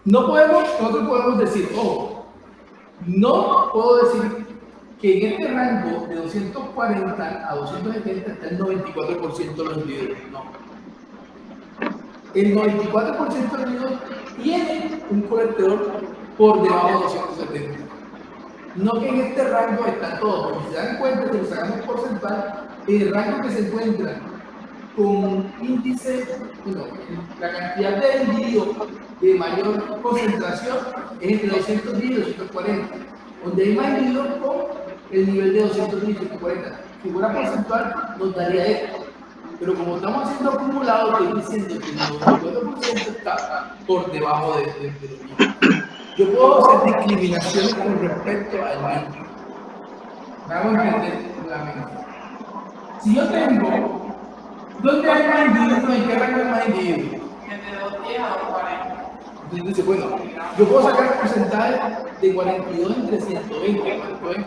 Nosotros podemos decir, ojo, no puedo decir que en este rango de 240 a 270 está el 94% de los individuos. No. El 94% de los individuos tiene un colesterol por debajo de 270. No que en este rango están todos, porque si se dan cuenta, si lo sacamos porcentaje, el rango que se encuentra con índice, bueno, la cantidad de individuos de mayor concentración es entre 210 y 240, donde hay más individuos con el nivel de 210 y 240. Si fuera porcentual, nos daría esto. Pero como estamos haciendo acumulado, estoy diciendo que el 94% está por debajo de lo mismo. Yo puedo hacer discriminaciones con respecto al rango. Me hago entender nuevamente. Si yo tengo, ¿dónde hay más individuos? ¿En qué rango hay más individuos? Entre 210 a 240. Entonces, bueno, yo puedo sacar el porcentaje de 42 entre 120. ¿Cuánto es?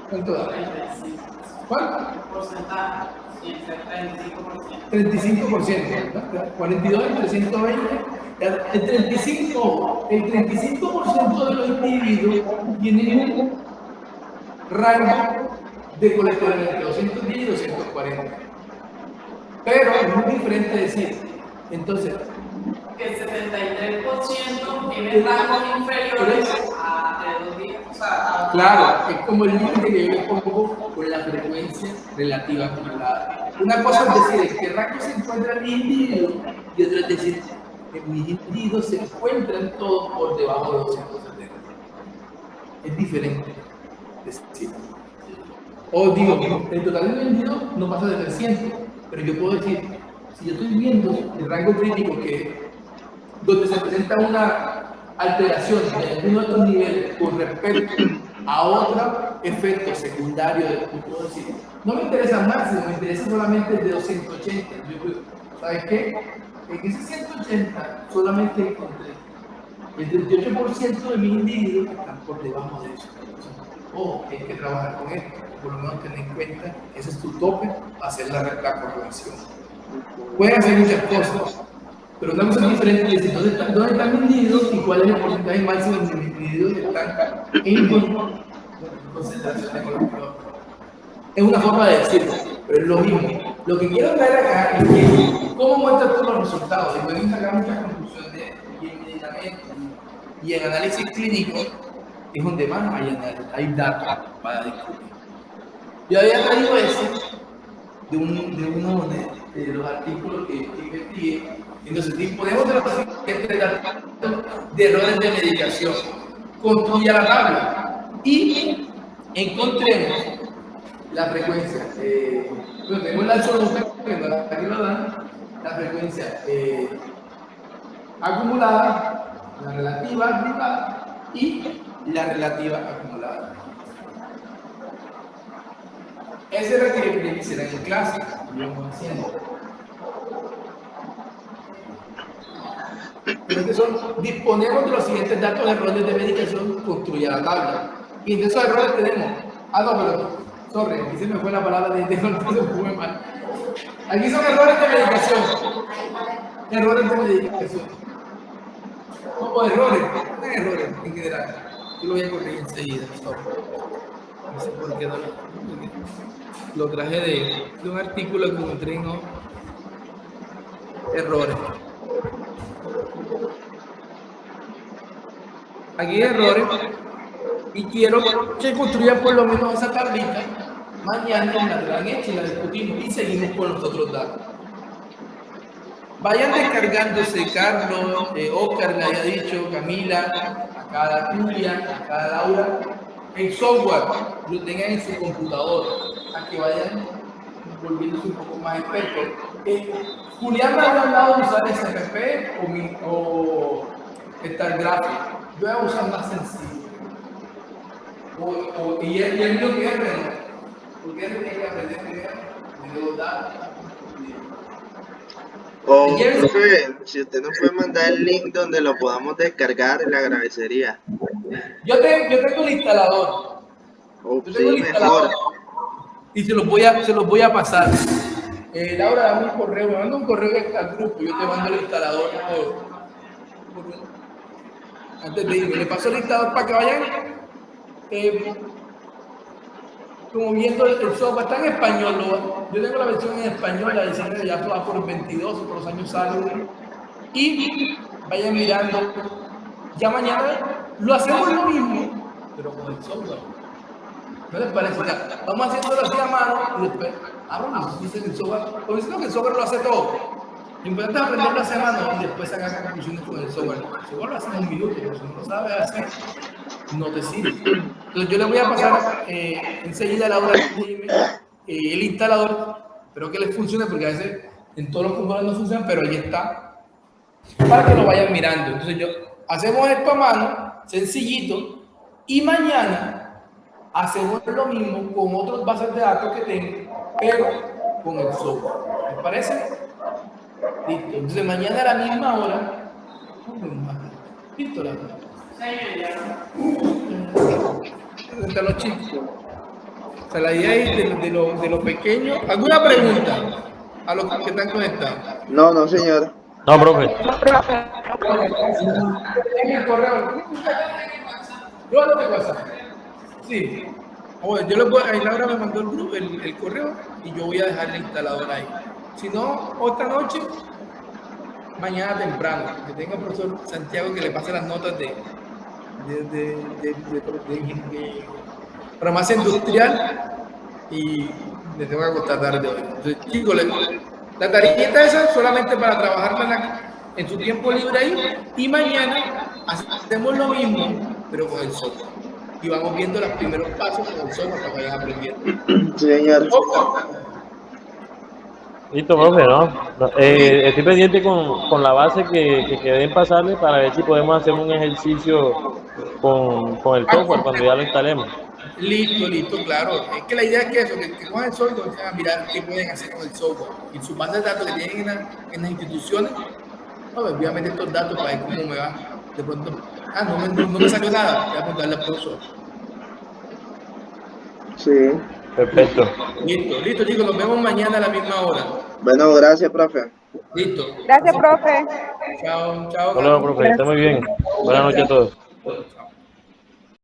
¿Cuánto da? 35. ¿Cuánto? Porcentaje, 35%. 35%, ¿verdad? 42 entre 120. El 35% de los individuos tienen un rango de colesterol entre 210 y 240. Pero es muy diferente decir, entonces, Que el 73% tiene rangos inferiores a de 210. O sea, claro, es como el límite que yo le pongo con la frecuencia relativa acumulada. Una cosa es decir en qué rango se encuentra mi individuo y otra es decir que mis individuos se encuentran todos por debajo de 270. Es diferente decir. O digo, el total de individuos no pasa de 300, pero yo puedo decir, si yo estoy viendo el rango crítico donde se presenta una alteración de alguno de estos niveles con respecto a otra efectos secundarios, puedo decir, no me interesa máximo, me interesa solamente el de 280. Yo digo, ¿sabes qué? En ese 180 solamente encontré el 38% de mis individuos que están por debajo de eso. O hay que trabajar con esto, por lo menos tener en cuenta que ese es tu tope, hacer la correlación. Pueden hacer muchas cosas, pero una cosa diferente es dónde están mis individuos y cuál es el porcentaje máximo de mis individuos que están en concentración de colesterol. Es una forma de decirlo, pero es lo mismo. Lo que quiero traer acá es que cómo muestras tú los resultados. Y pueden sacar muchas conclusiones de esto, y en medicamentos y en análisis clínico es donde más hay datos para discutir. Yo había traído ese de uno de los artículos que investigué. Entonces, disponemos de los siguientes datos de errores de medicación. Construya la tabla y encontremos la frecuencia. Bueno, tenemos la absoluta, que no aquí lo dan, la frecuencia acumulada, la relativa acumulada y la relativa acumulada. Ese era el que hicieran en clase, lo vamos haciendo. Entonces disponemos de los siguientes datos de errores de medicación, construya la tabla. Y de esos errores tenemos, sorry, aquí se me fue la palabra de fue mal. Aquí son errores de medicación. Errores de medicación. O errores en general. Yo lo voy a corregir enseguida. No sé por qué no lo traje de un artículo que encontré, ¿no? Errores. Aquí hay errores y quiero que construyan por lo menos esa tablita. Mañana la han hecho y la discutimos y seguimos con los otros datos. Vayan descargándose, Carlos, Oscar le haya dicho, Camila, acá la Julia, acá Laura, el software lo tengan en su computador, a que vayan volviéndose un poco más expertos. Julián me ha hablado de usar SPP o StarGraphic. Yo voy a usar más sencillo. Y él lo que es, porque él tiene que aprender primero de los datos. O, profe, si usted nos puede mandar el link donde lo podamos descargar, le agradecería. Yo tengo el instalador. Sí, mejor. Y se los voy a pasar. Laura, dame un correo, me manda un correo al grupo, yo te mando el instalador antes de irme. Le paso el instalador para que vayan como viendo el software. Está en español, yo tengo la versión en español, la versión ya va por 22, por los años salen. Y vayan mirando. Ya mañana lo hacemos lo mismo, pero con el software. ¿No les parece? Vamos haciéndolo así a mano y después, vamos, dicen el software. Porque diciendo que el software lo hace todo. Lo importante es aprenderlo a hacer a mano y después sacar conclusiones con el software. El software lo hace en un minuto, pero si no lo sabes hacer, no te sirve. Entonces yo les voy a pasar enseguida a Laura el instalador. Espero que les funcione porque a veces en todos los computadores no funcionan, pero ahí está. Para que lo vayan mirando. Entonces hacemos esto a mano, sencillito, y mañana hacemos lo mismo con otros bases de datos que tengo, pero con el software. ¿Les parece? Listo. Entonces mañana a la misma hora. Listo, la hora. Entre los chicos. O sea, la idea es de lo pequeño. ¿Alguna pregunta a los que están conectados? No, señor. No, profe. En el correo. Yo no tengo WhatsApp. Sí. Bueno, yo le voy, ahí Laura me mandó el correo y yo voy a dejar el instalador ahí. Si no, otra noche, mañana temprano, que tenga el profesor Santiago que le pase las notas de programación industrial y le tengo que acostar tarde hoy. Entonces, chicos, la tariquita esa solamente para trabajarla en su tiempo libre ahí y mañana hacemos lo mismo, pero con el software. Y vamos viendo los primeros pasos con el software para que vayan aprendiendo. Señor. Listo, profe, ¿no? Estoy pendiente con la base que queden pasarle para ver si podemos hacer un ejercicio con el software cuando ya lo instalemos. Listo, claro. Es que la idea es que eso, que cojan el software y vayan a mirar qué pueden hacer con el software. Y su base de datos que tienen en las instituciones, voy a meter estos datos para ver cómo me va. De pronto, no me salió nada, voy a preguntarle al profesor. Sí. Perfecto. Listo, chicos, nos vemos mañana a la misma hora. Bueno, gracias, profe. Listo. Gracias, profe. Chao. Hola, profe, está muy bien. Buenas noches a todos. Chao.